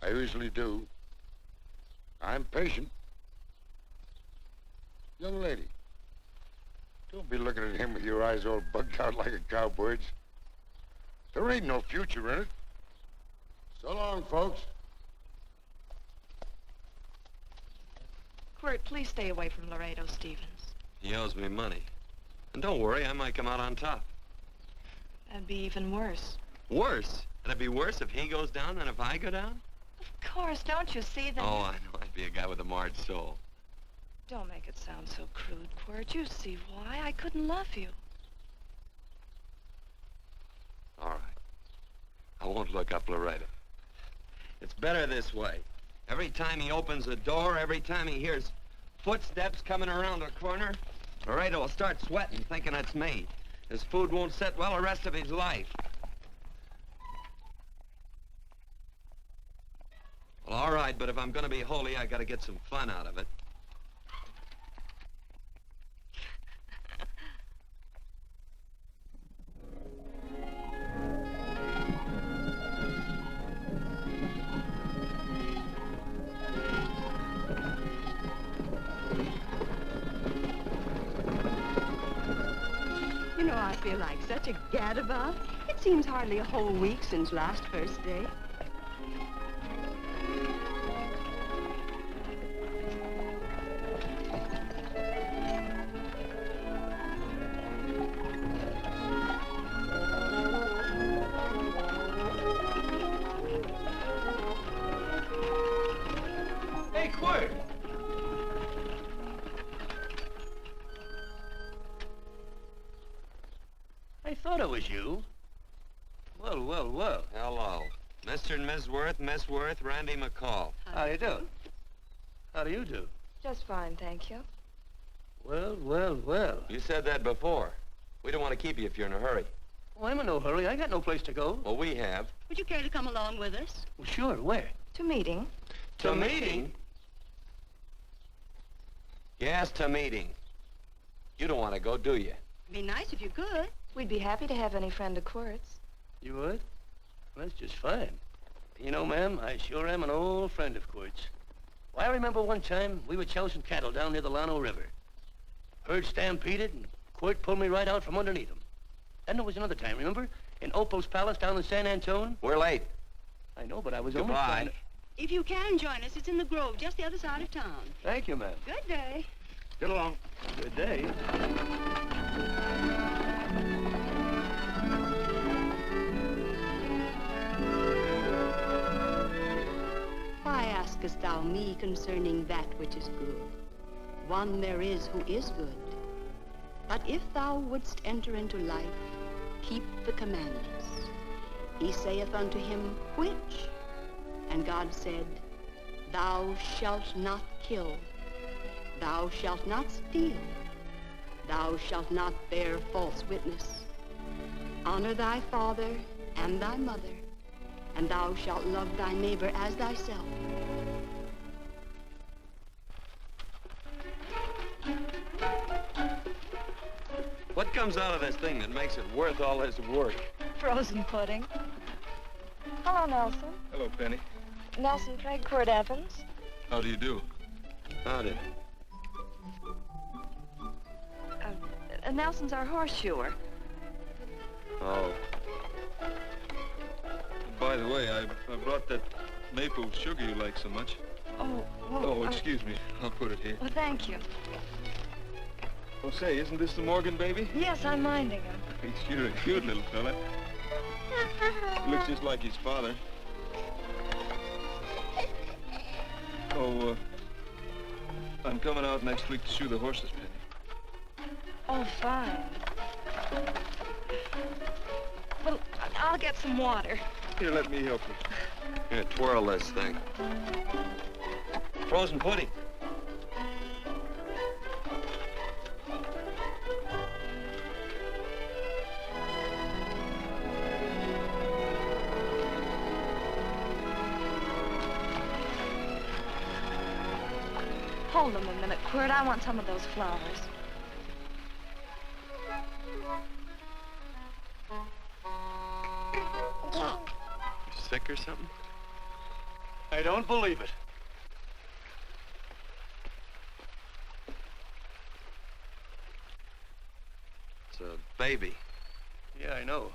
Speaker 13: I usually do. I'm patient. Young lady, don't be looking at him with your eyes all bugged out like a cowbird's. There ain't no future in it. So long, folks.
Speaker 4: Quirt, please stay away from Laredo, Stevens.
Speaker 1: He owes me money. And don't worry, I might come out on top.
Speaker 4: That'd be even worse.
Speaker 1: Worse? It'd be worse if he goes down than if I go down?
Speaker 4: Of course, don't you see that?
Speaker 1: Oh, I know. I'd be a guy with a marred soul.
Speaker 4: Don't make it sound so crude, Quirt. You see why. I couldn't love you.
Speaker 1: All right. I won't look up Laredo. It's better this way. Every time he opens the door, every time he hears footsteps coming around the corner, Laredo will start sweating, thinking it's me. His food won't sit well the rest of his life. Well, all right, but if I'm gonna be holy, I gotta get some fun out of it.
Speaker 7: You know, I feel like such a gadabout. It seems hardly a whole week since last first day.
Speaker 5: Hey, Quirt!
Speaker 14: I thought it was you. Well, well, well.
Speaker 1: Hello. Mr. and Miss Worth, Randy McCall.
Speaker 14: How you do? How do you do?
Speaker 4: Just fine, thank you.
Speaker 14: Well, well, well.
Speaker 1: You said that before. We don't want to keep you if you're in a hurry.
Speaker 14: Oh, I'm in no hurry. I got no place to go.
Speaker 1: Well, we have.
Speaker 7: Would you care to come along with us?
Speaker 14: Well, sure. Where?
Speaker 4: To meeting.
Speaker 1: To meeting? Yes, to meeting. You don't want to go, do you?
Speaker 7: Be nice if you could.
Speaker 4: We'd be happy to have any friend of Quirt's.
Speaker 14: You would? Well, that's just fine. You know, ma'am, I sure am an old friend of Quirt's. Why, I remember one time we were chousing cattle down near the Llano River. Herd stampeded, and Quirt pulled me right out from underneath him. Then there was another time, remember? In Opal's Palace down in San Antone?
Speaker 1: We're late.
Speaker 14: I know, but I was
Speaker 1: Goodbye.
Speaker 14: only trying to...
Speaker 7: If you can join us, it's in the Grove, just the other side of town.
Speaker 14: Thank you, ma'am.
Speaker 7: Good day.
Speaker 14: Get along. Good day.
Speaker 7: Why askest thou me concerning that which is good? One there is who is good. But if thou wouldst enter into life, keep the commandments. He saith unto him, which? And God said, thou shalt not kill. Thou shalt not steal. Thou shalt not bear false witness. Honor thy father and thy mother, and thou shalt love thy neighbor as thyself.
Speaker 1: What comes out of this thing that makes it worth all this work?
Speaker 4: Frozen pudding. Hello, Nelson.
Speaker 10: Hello, Penny.
Speaker 4: Nelson Craig, Quirt Evans.
Speaker 10: How do you do?
Speaker 1: Howdy.
Speaker 4: Nelson's our horseshoer.
Speaker 1: Oh.
Speaker 10: By the way, I brought that maple sugar you like so much.
Speaker 4: Oh, well...
Speaker 10: Oh, excuse me. I'll put it here.
Speaker 4: Well, thank you.
Speaker 10: Oh, say, isn't this the Morgan baby?
Speaker 4: Yes, I'm minding him.
Speaker 10: He's sure a cute little fella. He looks just like his father. Oh, I'm coming out next week to shoe the horses, Penny.
Speaker 4: Oh, fine. Well, I'll get some water.
Speaker 10: Here, let me help you.
Speaker 1: Here, twirl this thing. Frozen pudding.
Speaker 4: Hold them a minute, Quirt. I want some of those flowers.
Speaker 1: Sick or something?
Speaker 14: I don't believe it.
Speaker 1: It's a baby.
Speaker 14: Yeah, I know.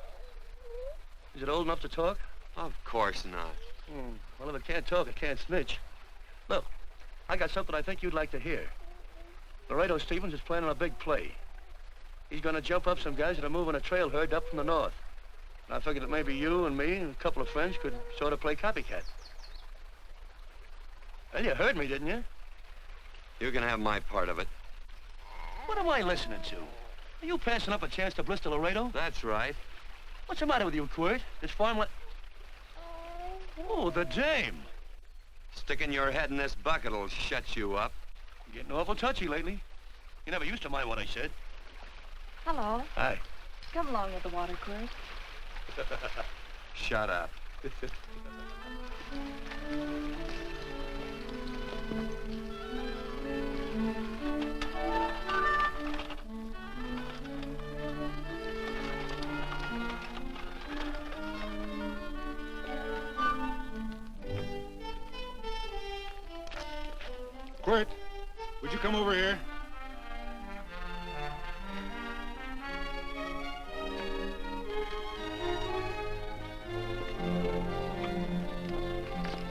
Speaker 14: Is it old enough to talk?
Speaker 1: Of course not.
Speaker 14: Well, if it can't talk, it can't snitch. Look, I got something I think you'd like to hear. Laredo Stevens is planning a big play. He's gonna jump up some guys that are moving a trail herd up from the north. And I figured that maybe you and me and a couple of friends could sort of play copycat. Well, you heard me, didn't you?
Speaker 1: You can have my part of it.
Speaker 14: What am I listening to? Are you passing up a chance to blister Laredo?
Speaker 1: That's right.
Speaker 14: What's the matter with you, Quirt? This farm Oh, the dame.
Speaker 1: Sticking your head in this bucket will shut you up.
Speaker 14: You're getting awful touchy lately. You never used to mind what I said.
Speaker 4: Hello.
Speaker 14: Hi.
Speaker 4: Come along with the water, Quirt.
Speaker 1: Shut up.
Speaker 10: Quirt, would you come over here?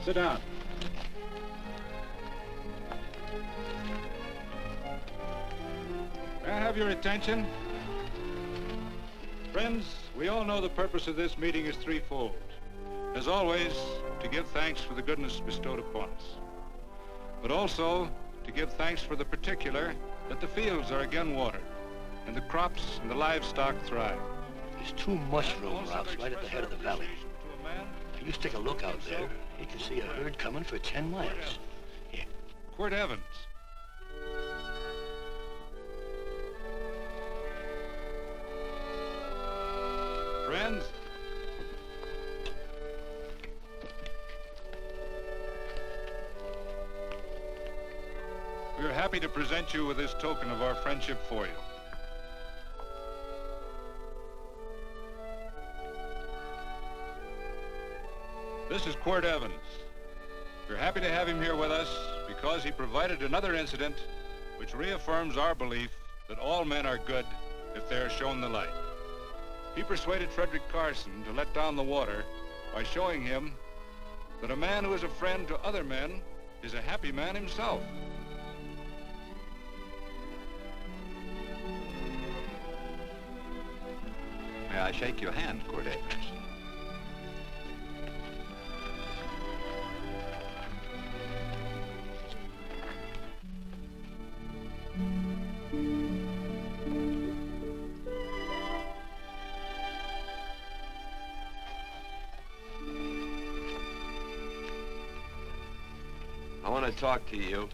Speaker 10: Sit down. May I have your attention? Friends, we all know the purpose of this meeting is threefold. As always, to give thanks for the goodness bestowed upon us, but also to give thanks for the particular that the fields are again watered and the crops and the livestock thrive.
Speaker 14: There's two mushroom routes right at the head of the valley. If you stick a look out there, you can see a herd coming for 10 miles. Here.
Speaker 10: Quirt Evans. Friends, we are happy to present you with this token of our friendship for you. This is Quirt Evans. We're happy to have him here with us because he provided another incident which reaffirms our belief that all men are good if they are shown the light. He persuaded Frederick Carson to let down the water by showing him that a man who is a friend to other men is a happy man himself.
Speaker 15: May I shake your hand, Quirt Evans?
Speaker 1: I want to talk to you.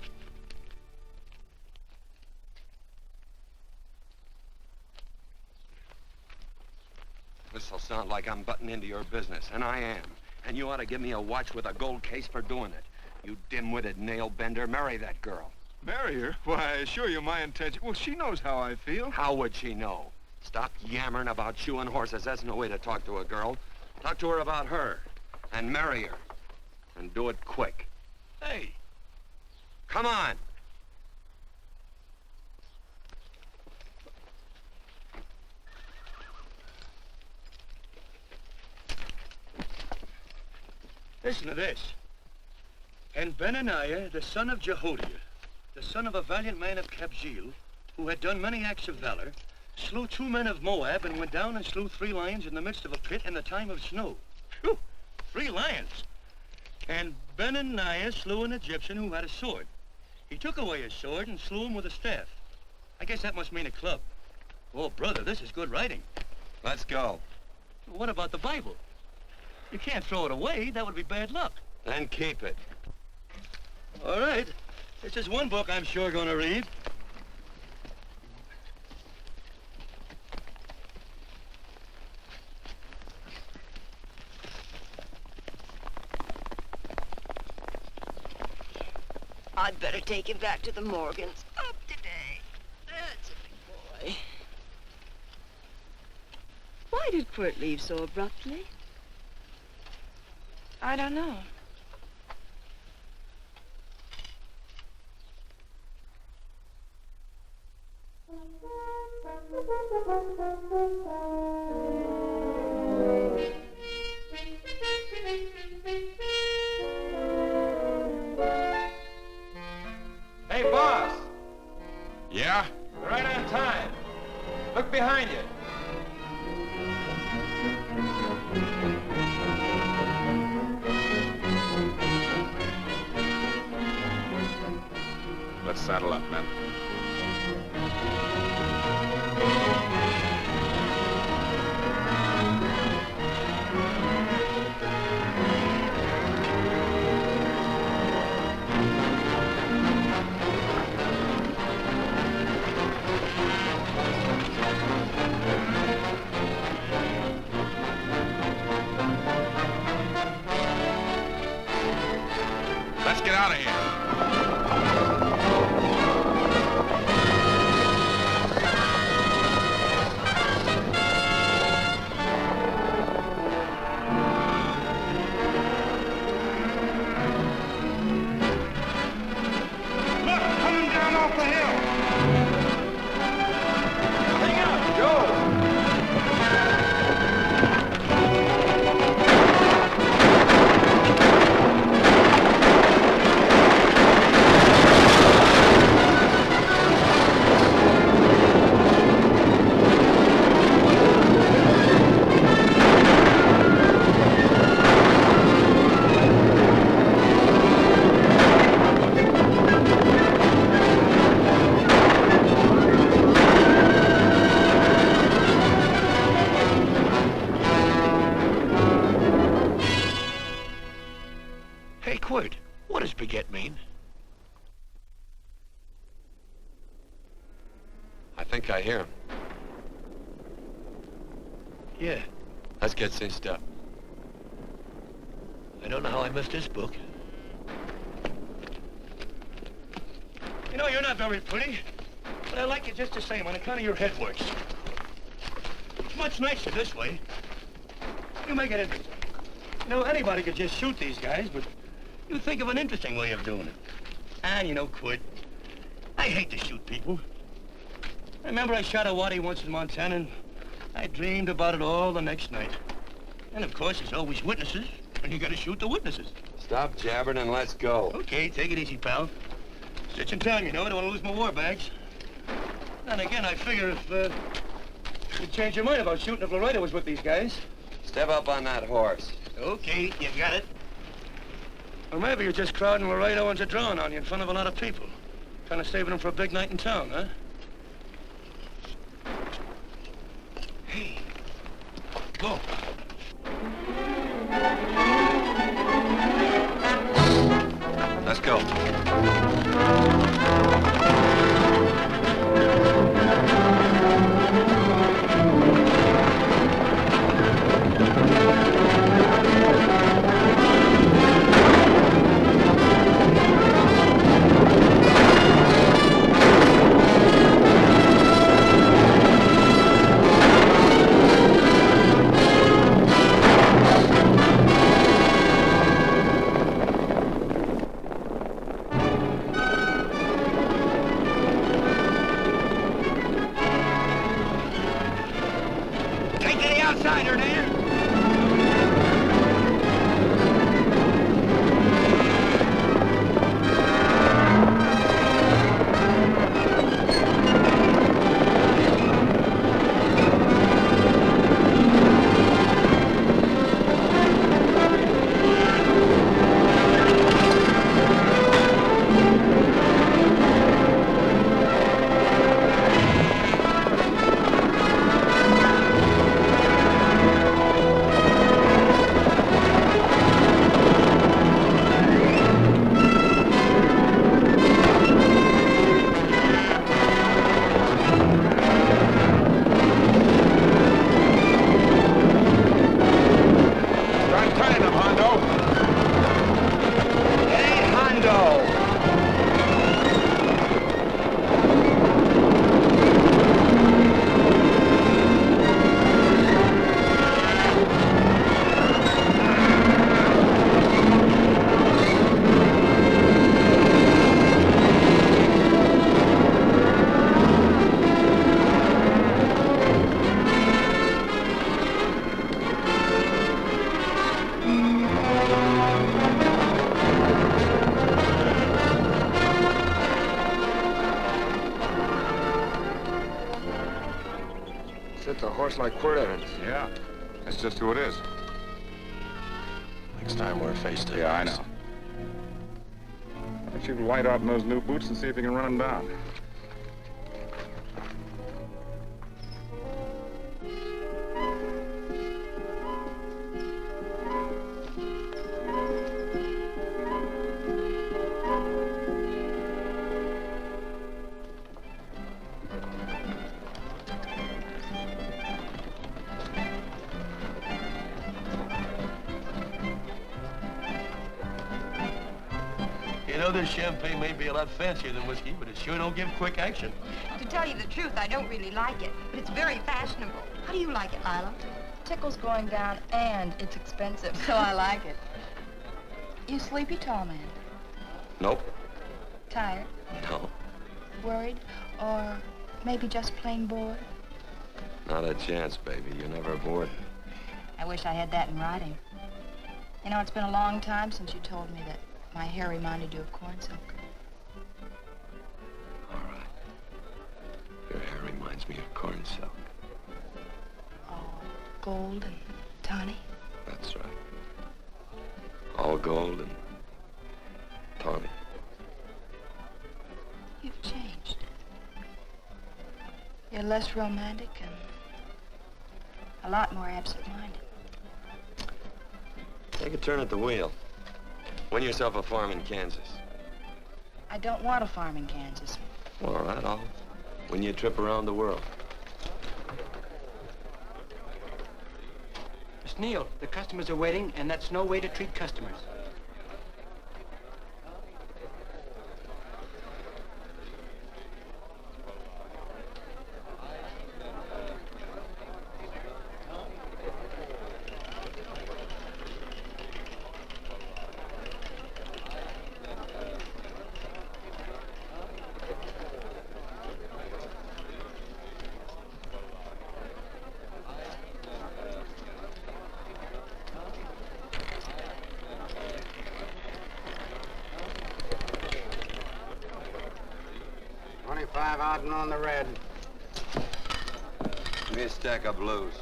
Speaker 1: This'll sound like I'm butting into your business, and I am. And you ought to give me a watch with a gold case for doing it. You dim-witted nail-bender, marry that girl.
Speaker 16: Marry her? Why, I assure you my intention... Well, she knows how I feel.
Speaker 1: How would she know? Stop yammering about shoeing horses. That's no way to talk to a girl. Talk to her about her, and marry her. And do it quick.
Speaker 14: Hey.
Speaker 1: Come on.
Speaker 14: Listen to this. And Benaniah, the son of Jehoiada, the son of a valiant man of Kabzeel, who had done many acts of valor, slew 2 men of Moab and went down and slew 3 lions in the midst of a pit in the time of snow. Whew, 3 lions. And Benaniah slew an Egyptian who had a sword. He took away his sword and slew him with a staff. I guess that must mean a club. Oh, brother, this is good writing.
Speaker 1: Let's go.
Speaker 14: What about the Bible? You can't throw it away. That would be bad luck.
Speaker 1: Then keep it.
Speaker 14: All right. This is one book I'm sure going to read.
Speaker 7: I'd better take him back to the Morgans. Up today. That's a big boy. Why did Quirt leave so abruptly?
Speaker 4: I don't know.
Speaker 2: Yeah?
Speaker 9: You're right on time. Look behind you.
Speaker 2: Let's saddle up, men. Let's get out of here.
Speaker 11: Look, coming down off the hill.
Speaker 9: Hang out, Joe.
Speaker 14: Hey, Quirt, what does beget mean?
Speaker 1: I think I hear him.
Speaker 14: Yeah,
Speaker 1: Let's get cinched up.
Speaker 14: I don't know how I missed this book. You know, you're not very pretty, but I like you just the same on account of your head works. It's much nicer this way. You make it interesting. You know, anybody could just shoot these guys, but you think of an interesting way of doing it. And you know, Quirt, I hate to shoot people. I remember I shot a waddy once in Montana, and I dreamed about it all the next night. And of course, there's always witnesses, and you gotta shoot the witnesses.
Speaker 1: Stop jabbering and let's go.
Speaker 14: Okay, take it easy, pal. Stitching time, you know. I don't want to lose my war bags. And again, I figure if you'd change your mind about shooting if Laredo was with these guys.
Speaker 1: Step up on that horse.
Speaker 14: Okay, you got it. Or maybe you're just crowding Laredo into drawing on you in front of a lot of people. Kind of saving them for a big night in town, huh? Hey, go.
Speaker 1: Let's go. horse like Quirt Evans.
Speaker 2: Yeah, that's just who it is.
Speaker 14: Next time we're face to face.
Speaker 2: Yeah, I know. Why don't you light out in those new boots and see if you can run him down?
Speaker 14: You know, this champagne may be a lot fancier than whiskey, but it sure don't give quick action.
Speaker 4: To tell you the truth, I don't really like it, but it's very fashionable. How do you like it, Lila?
Speaker 17: Tickle's going down, and it's expensive, so I like it. You sleepy, tall man?
Speaker 1: Nope.
Speaker 17: Tired?
Speaker 1: No.
Speaker 17: Worried? Or maybe just plain bored?
Speaker 1: Not a chance, baby. You're never bored.
Speaker 17: I wish I had that in writing. You know, it's been a long time since you told me that my hair reminded you of corn silk.
Speaker 1: All right. Your hair reminds me of corn silk.
Speaker 17: All gold and tawny?
Speaker 1: That's right. All gold and tawny.
Speaker 17: You've changed. You're less romantic and a lot more absent-minded.
Speaker 1: Take a turn at the wheel. Win yourself a farm in Kansas.
Speaker 17: I don't want a farm in Kansas.
Speaker 1: All right, I'll win you a trip around the world.
Speaker 18: Miss Neal, the customers are waiting, and that's no way to treat customers.
Speaker 11: Out on the red.
Speaker 1: Give me a stack of blues.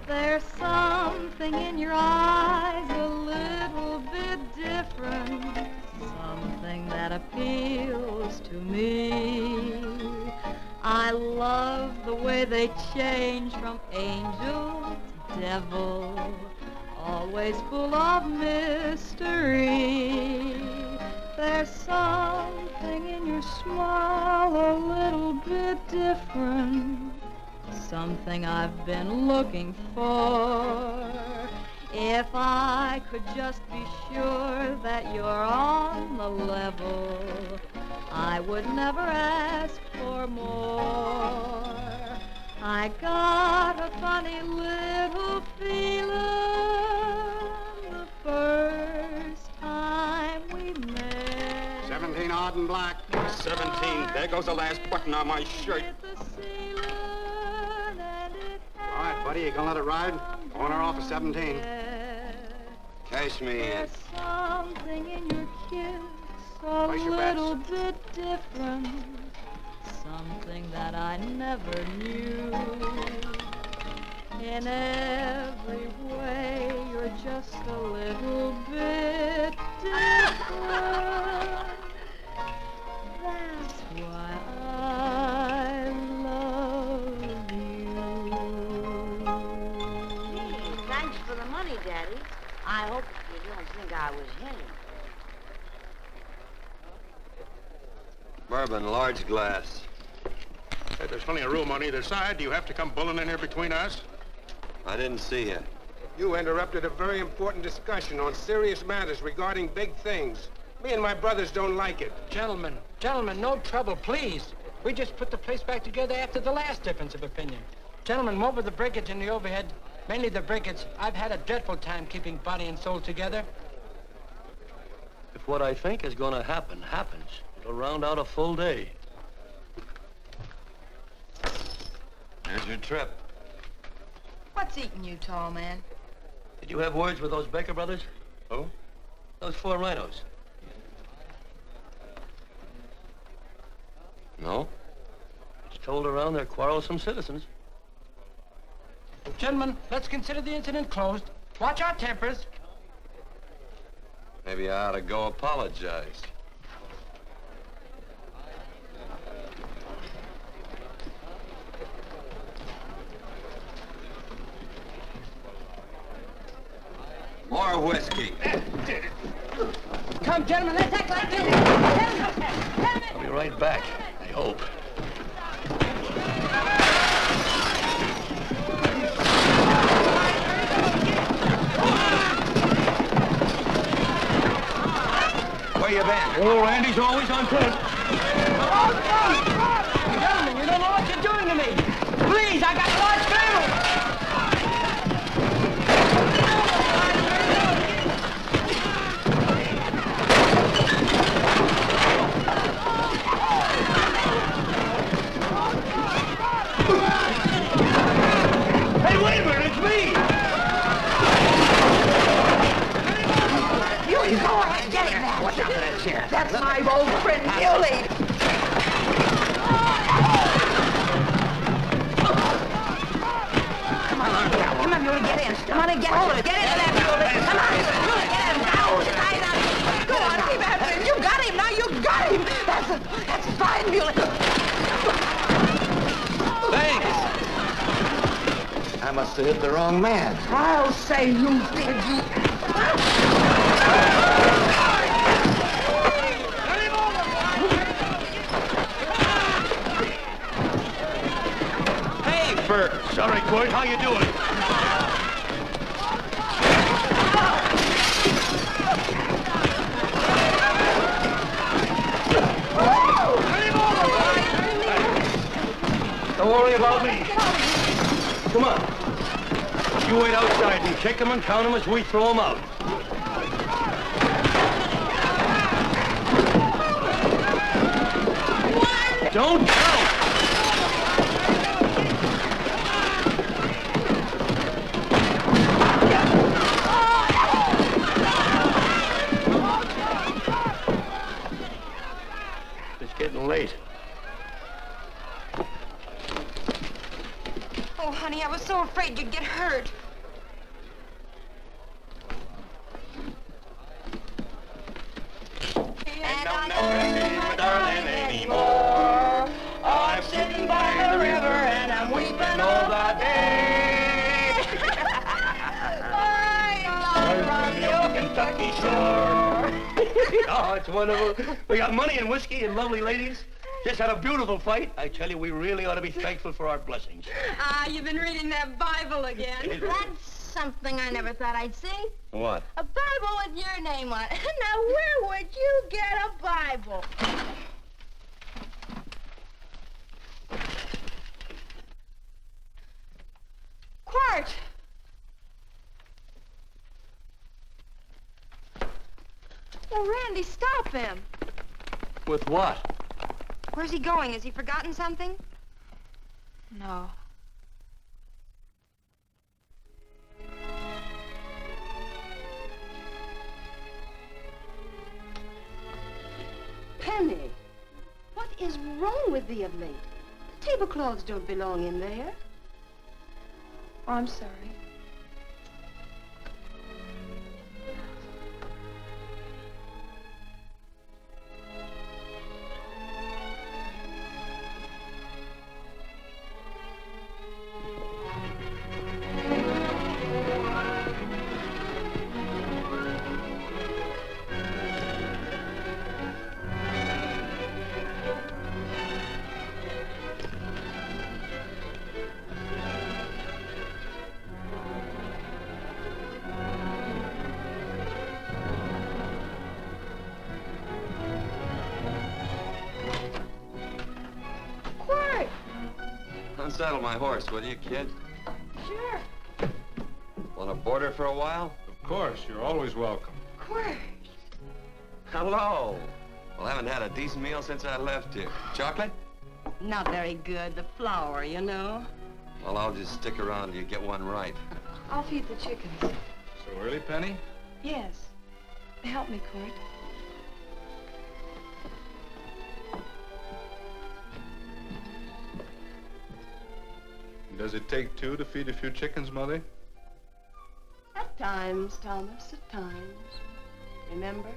Speaker 19: There's something in your eyes a little bit different, something that appeals to me. I love the way they change from angel to devil, always full of mystery. There's something in your smile a little bit different, something I've been looking for. If I could just be sure that you're on the level, I would never ask for more. I got a funny little feeling the first time we met.
Speaker 11: 17 odd and black.
Speaker 16: 17. There goes the last button on my shirt.
Speaker 11: All right, buddy, you gonna let it ride? On or off of 17.
Speaker 1: Cash me in.
Speaker 19: There's something in your kiss a little bit different, something that I never knew. In every way, you're just a little bit different. That's why I love you.
Speaker 20: Thanks for the money, Daddy. I hope you don't think I was hinting.
Speaker 1: Bourbon, large glass.
Speaker 11: Hey, there's plenty of room on either side. Do you have to come bulling in here between us?
Speaker 1: I didn't see you.
Speaker 12: You interrupted a very important discussion on serious matters regarding big things. Me and my brothers don't like it.
Speaker 18: Gentlemen, no trouble, please. We just put the place back together after the last difference of opinion. Gentlemen, what with the breakage and the overhead, mainly the breakage, I've had a dreadful time keeping body and soul together.
Speaker 14: If what I think is going to happen happens, it'll round out a full day.
Speaker 1: Here's your trip.
Speaker 17: What's eating you, tall man?
Speaker 14: Did you have words with those Baker brothers?
Speaker 1: Who?
Speaker 14: Those 4 rhinos.
Speaker 1: No?
Speaker 14: It's told around they're quarrelsome citizens.
Speaker 18: Gentlemen, let's consider the incident closed. Watch our tempers.
Speaker 1: Maybe I ought to go apologize. More whiskey.
Speaker 18: Come, gentlemen, let's act like this.
Speaker 14: I'll be right back, I hope.
Speaker 1: Where you been?
Speaker 14: Oh, Randy's always on foot.
Speaker 18: Gentlemen, you don't know what you're doing to me. Please, I got a large family.
Speaker 14: Hey, wait a minute, it's me!
Speaker 7: You go ahead, get him now.
Speaker 14: Watch out for that chair.
Speaker 7: That's my old friend, Muley. Come on, Muley, get in. Come on and get hold of it. Get into that, Muley. Come on, Muley, get him. Now, tie that. Go on, keep after him. You got him, now you got him. That's fine, Muley.
Speaker 14: Thanks. I must have hit the wrong man.
Speaker 7: I'll say you did, you.
Speaker 14: Hey, Bert. Sorry, Quirt. How you doing? Don't worry about me. Come on. You wait outside and kick them and count them as we throw them out. Don't count! It's getting late.
Speaker 4: Oh, honey, I was so afraid you'd get hurt.
Speaker 14: And I'll never see my darling anymore. I'm sitting by the river and I'm weeping all the day. From the old Kentucky shore. Oh, it's wonderful. We got money and whiskey and lovely ladies. Just had a beautiful fight. I tell you, we really ought to be thankful for our blessings.
Speaker 7: Ah, you've been reading that Bible again.
Speaker 8: That's something I never thought I'd see.
Speaker 14: What?
Speaker 8: A Bible with your name on it. Now, where would you get a Bible?
Speaker 4: Quirt! Oh, Randy, stop him.
Speaker 14: With what?
Speaker 4: Where's he going? Has he forgotten something? No.
Speaker 7: Penny, what is wrong with thee of late? The tablecloths don't belong in there.
Speaker 4: Oh, I'm sorry.
Speaker 1: Unsaddle my horse, will you, kid?
Speaker 4: Sure.
Speaker 1: Want to board her for a while?
Speaker 10: Of course, you're always welcome.
Speaker 4: Quirt.
Speaker 1: Hello. Well, I haven't had a decent meal since I left here. Chocolate?
Speaker 7: Not very good. The flour, you know.
Speaker 1: Well, I'll just stick around till you get one right.
Speaker 4: I'll feed the chickens.
Speaker 10: So early, Penny?
Speaker 4: Yes. Help me, Quirt.
Speaker 10: Does it take two to feed a few chickens, Mother?
Speaker 7: At times, Thomas, at times. Remember?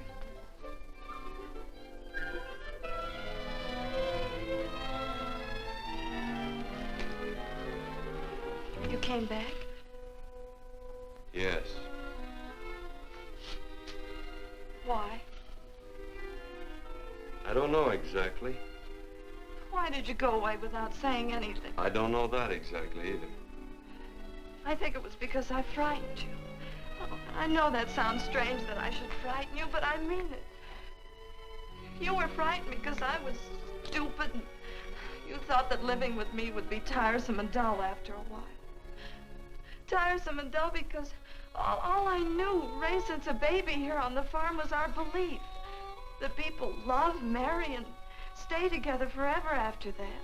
Speaker 4: You came back?
Speaker 1: Yes.
Speaker 4: Why?
Speaker 1: I don't know exactly.
Speaker 4: Why did you go away without saying anything?
Speaker 1: I don't know that exactly either.
Speaker 4: I think it was because I frightened you. Oh, I know that sounds strange that I should frighten you, but I mean it. You were frightened because I was stupid, and you thought that living with me would be tiresome and dull after a while. Tiresome and dull because all I knew, raised since a baby here on the farm, was our belief that people love, marry, and stay together forever after that.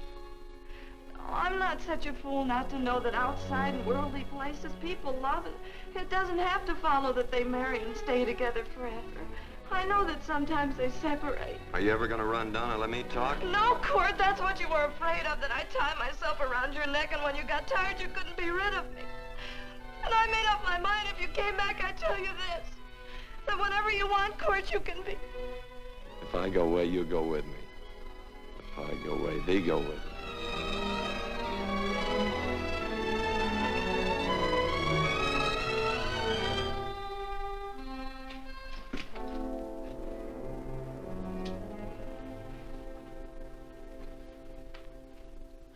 Speaker 4: Oh, I'm not such a fool not to know that outside in worldly places people love, and it doesn't have to follow that they marry and stay together forever. I know that sometimes they separate.
Speaker 1: Are you ever going to run down and let me talk?
Speaker 4: No, Quirt, that's what you were afraid of, that I'd tie myself around your neck, and when you got tired, you couldn't be rid of me. And I made up my mind, if you came back, I'd tell you this, that whenever you want, Quirt, you can be.
Speaker 1: If I go away, you go with me. If I go away, they go with me.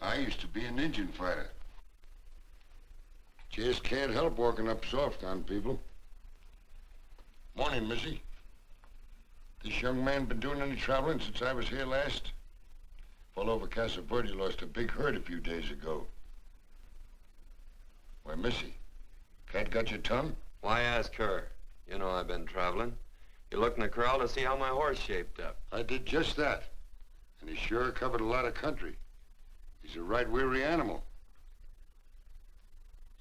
Speaker 13: I used to be an Indian fighter. Just can't help walking up soft on people. Morning, Missy. This young man been doing any traveling since I was here last? All over Casa Verde lost a big herd a few days ago. Why, Missy, cat got your tongue?
Speaker 1: Why ask her? You know I've been traveling. You looked in the corral to see how my horse shaped up.
Speaker 13: I did just that. And he sure covered a lot of country. He's a right weary animal.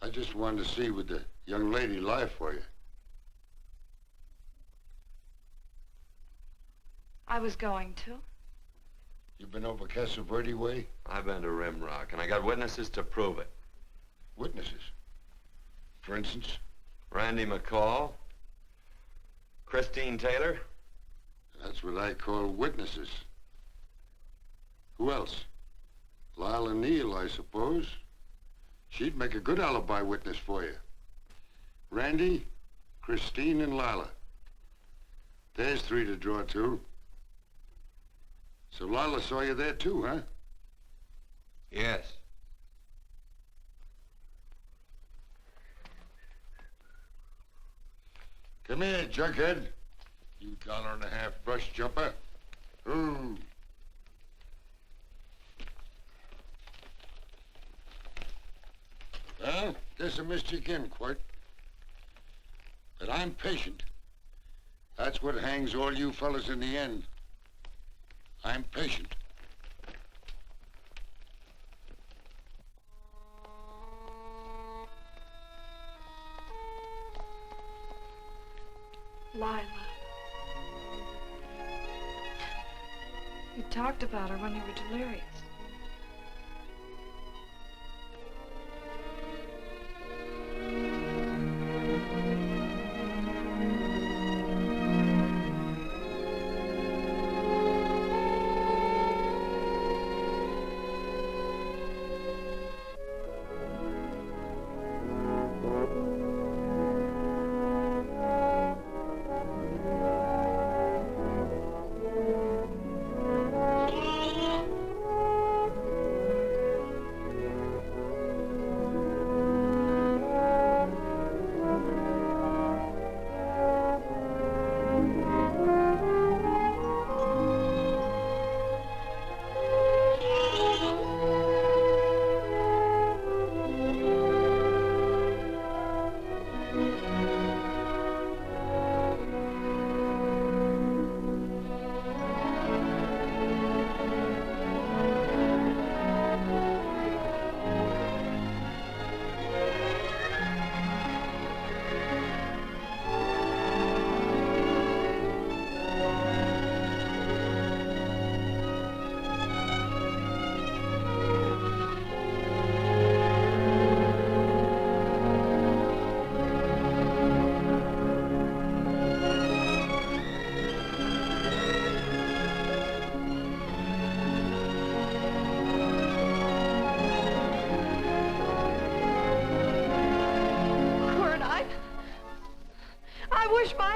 Speaker 13: I just wanted to see would the young lady lie for you.
Speaker 4: I was going to.
Speaker 13: You been over Casa Verde way?
Speaker 1: I've been to Rimrock, and I got witnesses to prove it.
Speaker 13: Witnesses? For instance?
Speaker 1: Randy McCall, Christine Taylor.
Speaker 13: That's what I call witnesses. Who else? Lila Neal, I suppose. She'd make a good alibi witness for you. Randy, Christine, and Lila. There's three to draw to. So Lila saw you there too, huh?
Speaker 1: Yes.
Speaker 13: Come here, junkhead. You $1.50 brush jumper. Ooh. Well, guess I missed you again, Quirt. But I'm patient. That's what hangs all you fellas in the end. I'm patient.
Speaker 4: Lila. You talked about her when you were delirious.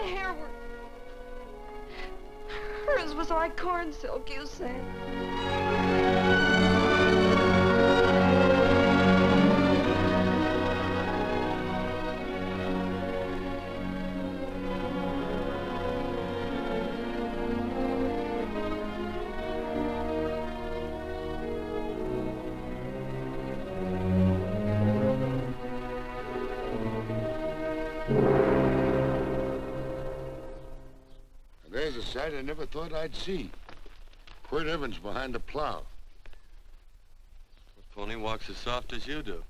Speaker 4: hair were... Hers was like corn silk, you said.
Speaker 13: There's a sight I never thought I'd see. Quirt Evans behind the plow.
Speaker 1: The pony walks as soft as you do.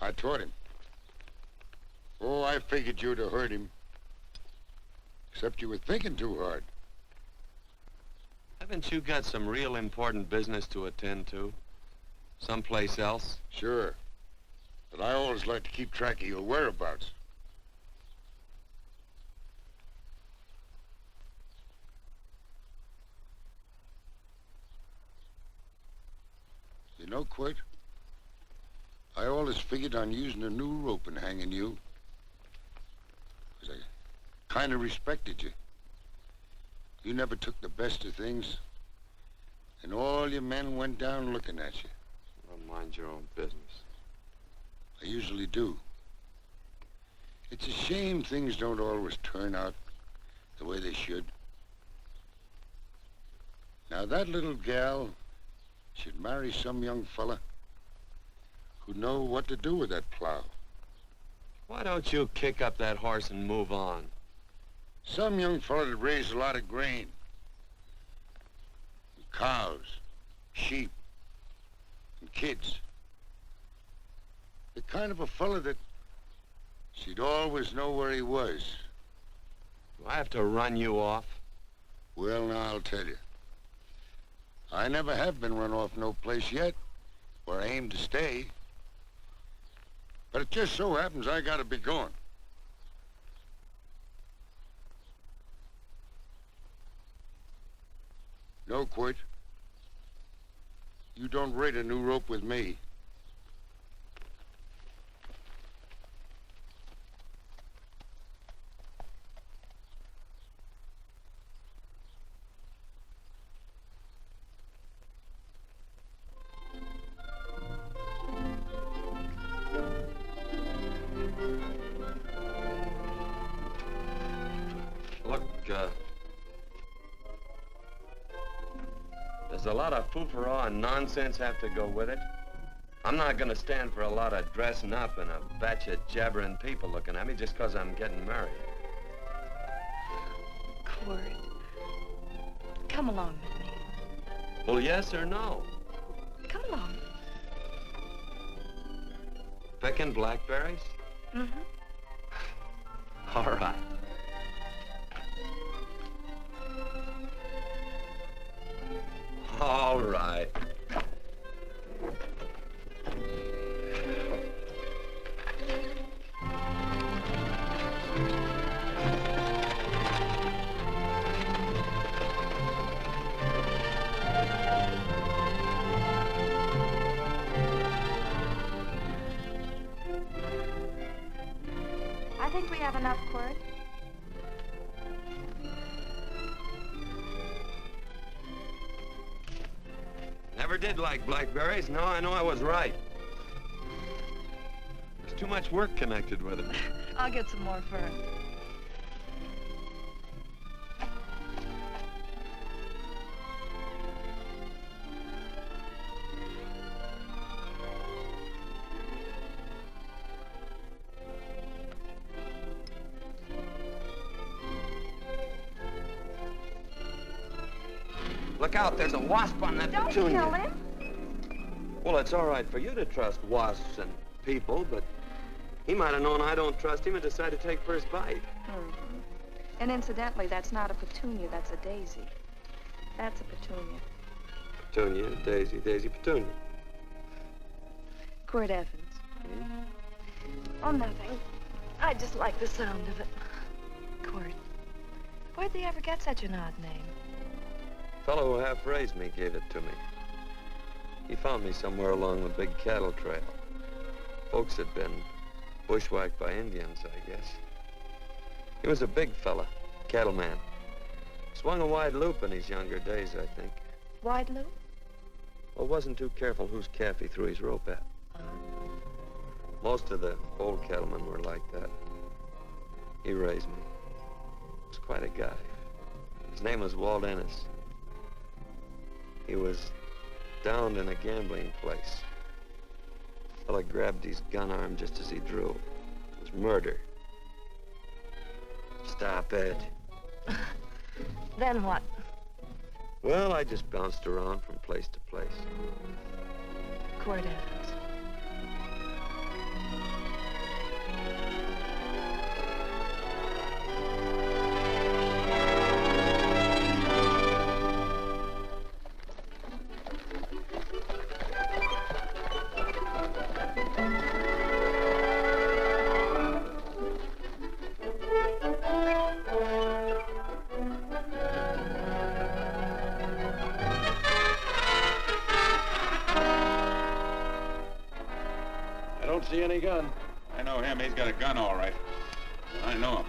Speaker 13: I taught him. Oh, I figured you'd have heard him. Except you were thinking too hard.
Speaker 1: Haven't you got some real important business to attend to? Someplace else?
Speaker 13: Sure. But I always like to keep track of your whereabouts. You know, Quirt, I always figured on using a new rope and hanging you. 'Cause I kind of respected you. You never took the best of things, and all your men went down looking at you.
Speaker 1: Well, mind your own business.
Speaker 13: I usually do. It's a shame things don't always turn out the way they should. Now, that little gal should marry some young fella who'd know what to do with that plow.
Speaker 1: Why don't you kick up that horse and move on?
Speaker 13: Some young fella that raised a lot of grain. And cows, sheep, and kids. The kind of a fella that she'd always know where he was.
Speaker 1: Do I have to run you off?
Speaker 13: Well, now, I'll tell you. I never have been run off no place yet, where I aim to stay. But it just so happens I gotta be going. No, Quirt. You don't raid a new rope with me.
Speaker 1: Does a lot of foo-for-all and nonsense have to go with it? I'm not gonna stand for a lot of dressing up and a batch of jabbering people looking at me just 'cause I'm getting married.
Speaker 4: Quirt, come along with me.
Speaker 1: Well, yes or no?
Speaker 4: Come along.
Speaker 1: Picking blackberries?
Speaker 4: Mm-hmm.
Speaker 1: All right. All right.
Speaker 17: I think we have enough, Quirt.
Speaker 1: Never did like blackberries. Now I know I was right. There's too much work connected with it.
Speaker 4: I'll get some more fern.
Speaker 1: Look out, there's a wasp on that petunia.
Speaker 4: Don't kill him.
Speaker 1: Well, it's all right for you to trust wasps and people, but he might have known I don't trust him and decided to take first bite.
Speaker 4: Mm-hmm. And incidentally, that's not a petunia, that's a daisy. That's a petunia.
Speaker 1: Petunia, daisy, daisy, petunia.
Speaker 4: Quirt Evans.
Speaker 1: Hmm?
Speaker 4: Oh, nothing. I just like the sound of it. Quirt. Where'd they ever get such an odd name?
Speaker 1: The fellow who half-raised me gave it to me. He found me somewhere along the big cattle trail. Folks had been bushwhacked by Indians, I guess. He was a big fella, Cattleman. Swung a wide loop in his younger days, I think.
Speaker 4: Wide loop?
Speaker 1: Well, wasn't too careful whose calf he threw his rope at. Most of the old cattlemen were like that. He raised me. He was quite a guy. His name was Walt Ennis. He was downed in a gambling place. A fella grabbed his gun arm just as he drew. It was murder. Stop it.
Speaker 4: Then what?
Speaker 1: Well, I just bounced around from place to place.
Speaker 4: Quirt Evans.
Speaker 9: See any gun?
Speaker 2: I know him. He's got a gun, all right. I know him.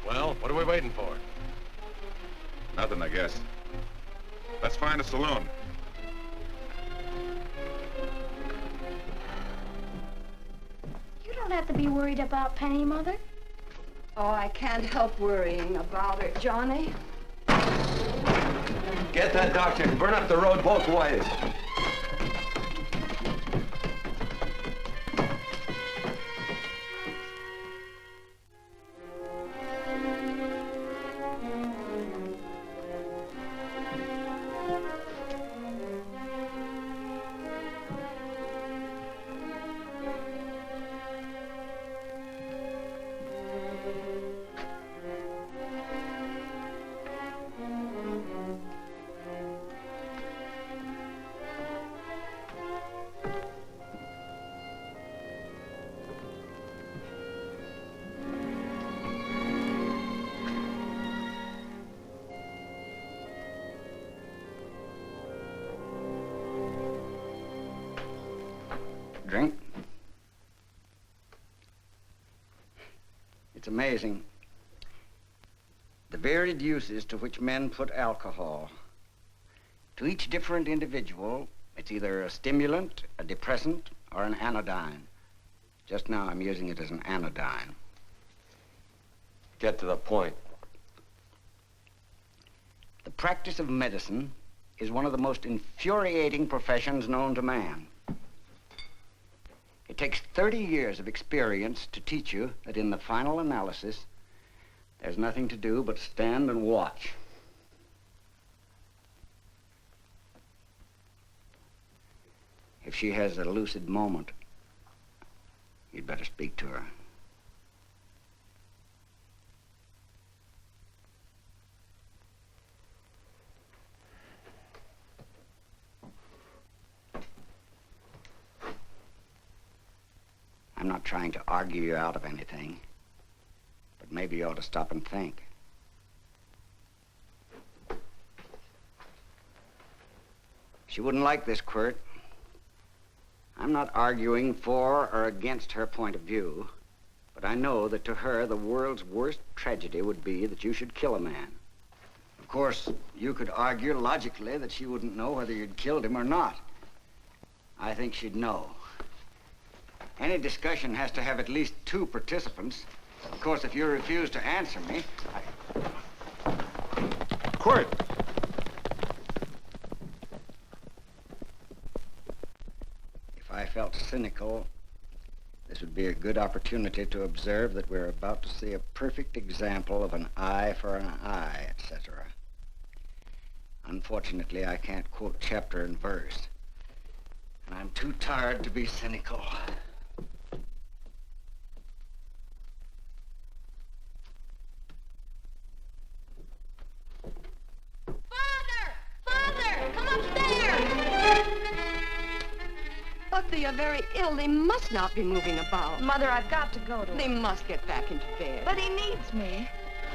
Speaker 9: Well, what are we waiting for?
Speaker 2: Nothing, I guess. Let's find a saloon.
Speaker 8: You don't have to be worried about Penny, Mother.
Speaker 4: Oh, I can't help worrying about her, Johnny.
Speaker 1: Get that doctor and burn up the road both ways.
Speaker 6: It's amazing. The varied uses to which men put alcohol. To each different individual, it's either a stimulant, a depressant, or an anodyne. Just now, I'm using it as an anodyne.
Speaker 1: Get to the point.
Speaker 6: The practice of medicine is one of the most infuriating professions known to man. It takes 30 years of experience to teach you that in the final analysis, there's nothing to do but stand and watch. If she has a lucid moment, you'd better speak to her. I'm not trying to argue you out of anything, but maybe you ought to stop and think. She wouldn't like this, Quirt. I'm not arguing for or against her point of view, but I know that to her, the world's worst tragedy would be that you should kill a man. Of course, you could argue logically that she wouldn't know whether you'd killed him or not. I think she'd know. Any discussion has to have at least 2 participants. Of course, if you refuse to answer me,
Speaker 2: Quirt!
Speaker 6: If I felt cynical, this would be a good opportunity to observe that we're about to see a perfect example of an eye for an eye, etc. Unfortunately, I can't quote chapter and verse, and I'm too tired to be cynical.
Speaker 7: But they are very ill. They must not be moving about.
Speaker 4: Mother, I've got to go to
Speaker 7: They
Speaker 4: him.
Speaker 7: must get back into bed.
Speaker 4: But he needs me.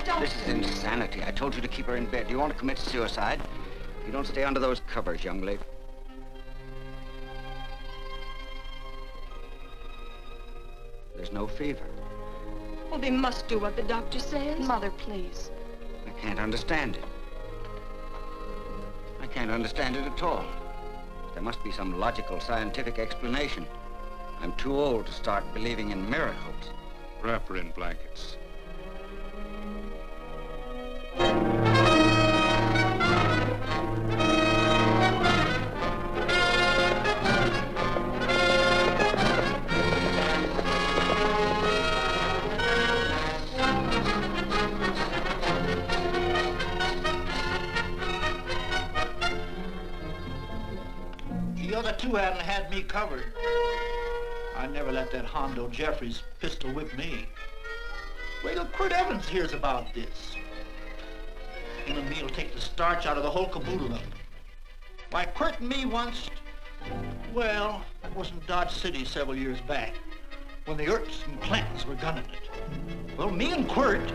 Speaker 4: Don't.
Speaker 6: This is insanity. I told you to keep her in bed. Do you want to commit suicide? You don't stay under those covers, young lady. There's no fever.
Speaker 7: Well, they must do what the doctor says.
Speaker 4: Mother, please.
Speaker 6: I can't understand it. I can't understand it at all. There must be some logical, scientific explanation. I'm too old to start believing in miracles.
Speaker 10: Wrap her in blankets.
Speaker 3: The other 2 hadn't had me covered. I never let that Hondo Jeffries pistol whip me. Wait till Quirt Evans hears about this. Him and me'll take the starch out of the whole caboodle of it. Why, Quirt and me once, well, that was in Dodge City several years back, when the Earps and Clantons were gunning it. Well, me and Quirt...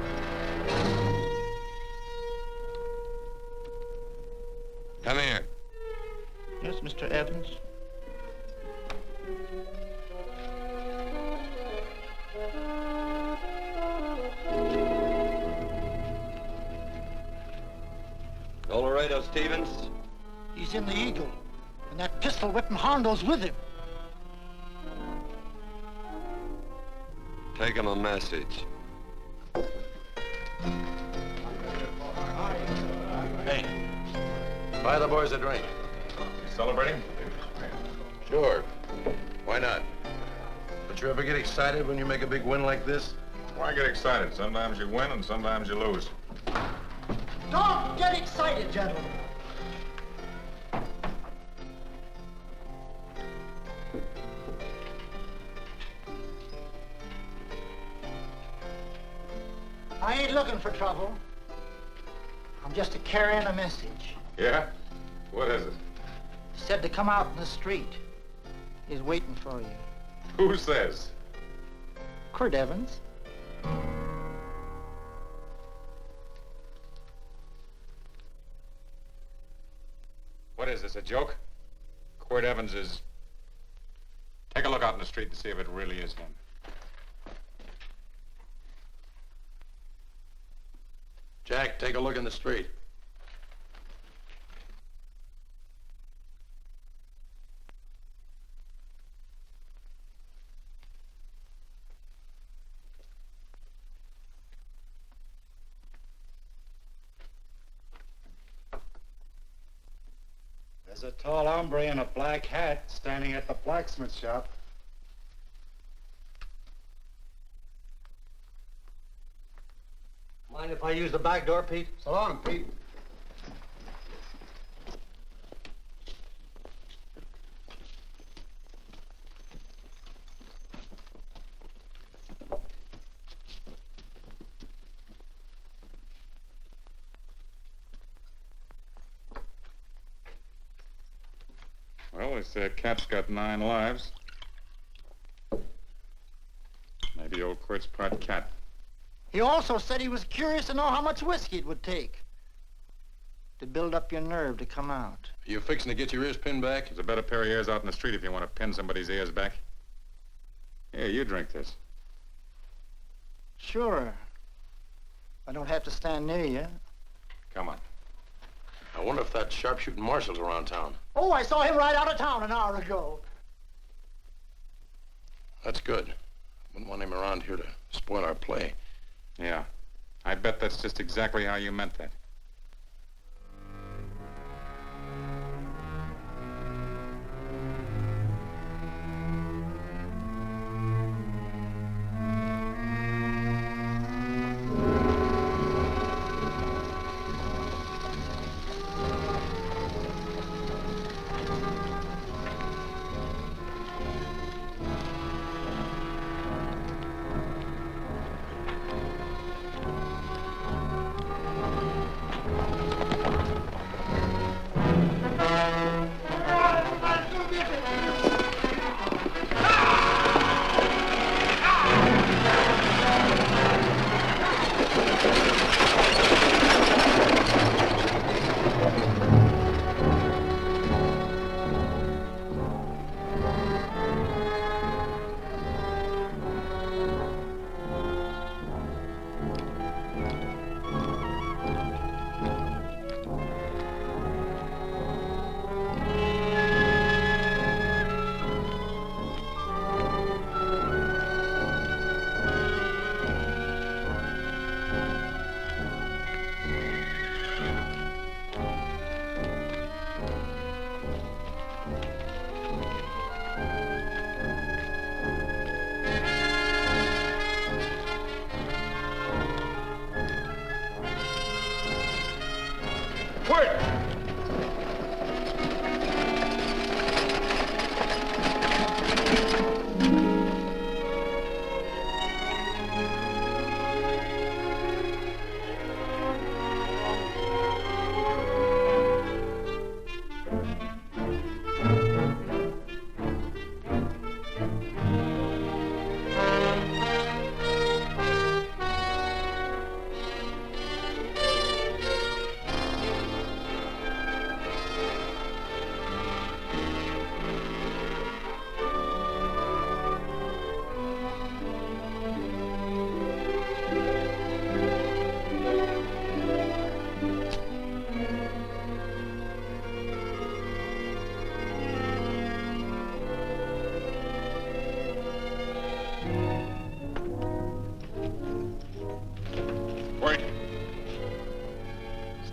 Speaker 1: Come here.
Speaker 3: Yes, Mr. Evans?
Speaker 1: Laredo Stevens?
Speaker 3: He's in the Eagle, and that pistol-whipping Hondo's with him.
Speaker 1: Take him a message.
Speaker 9: Hey, buy the boys a drink.
Speaker 2: Celebrating?
Speaker 9: Sure. Why not? Don't you ever get excited when you make a big win like this?
Speaker 2: Why get excited? Sometimes you win and sometimes you lose.
Speaker 3: Don't get excited, gentlemen. I ain't looking for trouble. I'm just carrying a message.
Speaker 2: Yeah? What is it?
Speaker 3: Said to come out in the street. He's waiting for you.
Speaker 2: Who says?
Speaker 3: Quirt Evans.
Speaker 2: What is this, a joke? Quirt Evans is... Take a look out in the street and see if it really is him.
Speaker 9: Jack, take a look in the street.
Speaker 11: There's a tall hombre in a black hat standing at the blacksmith shop.
Speaker 3: Mind if I use the back door, Pete?
Speaker 11: So long, Pete.
Speaker 2: Well, they say a cat's got 9 lives. Maybe old Quirt's part cat.
Speaker 3: He also said he was curious to know how much whiskey it would take to build up your nerve to come out.
Speaker 9: Are you fixing to get your ears pinned back?
Speaker 2: There's a better pair of ears out in the street if you want to pin somebody's ears back. Here, you drink this.
Speaker 3: Sure. I don't have to stand near you.
Speaker 2: Come on.
Speaker 9: I wonder if that sharpshooting marshal's around town.
Speaker 3: Oh, I saw him ride out of town an hour ago.
Speaker 9: That's good. Wouldn't want him around here to spoil our play.
Speaker 2: Yeah. I bet that's just exactly how you meant that.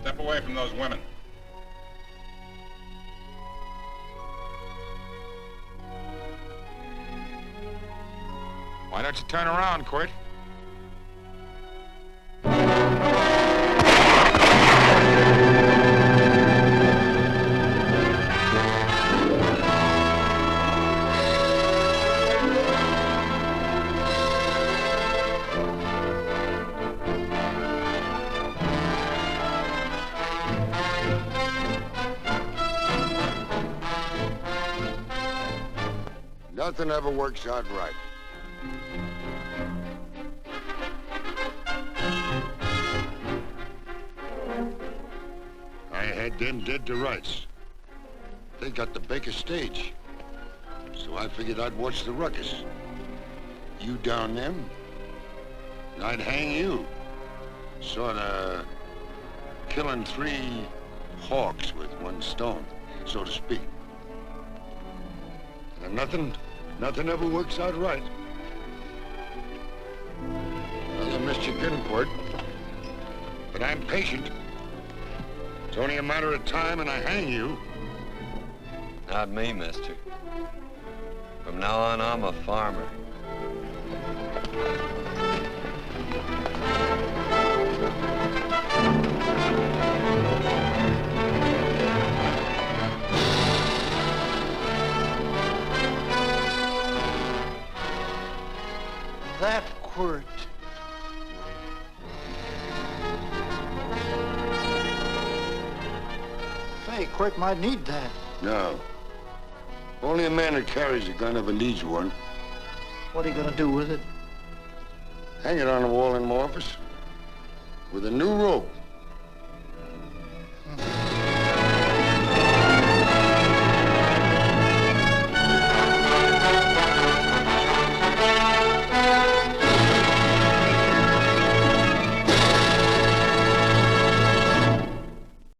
Speaker 2: Step away from those women. Why don't you turn around, Quirt?
Speaker 13: Nothing ever works out right. I had them dead to rights. They got the Baker stage. So I figured I'd watch the ruckus. You down them, and I'd hang you. Sorta killing 3 hawks with 1 stone, so to speak. And nothing ever works out right. Well, I missed your getting, Quirt. But I'm patient. It's only a matter of time and I hang you.
Speaker 1: Not me, mister. From now on, I'm a farmer.
Speaker 3: That Quirt. Say, Quirt might need that.
Speaker 13: No. Only a man who carries a gun ever needs one.
Speaker 3: What are you gonna do with it?
Speaker 13: Hang it on the wall in my office with a new rope.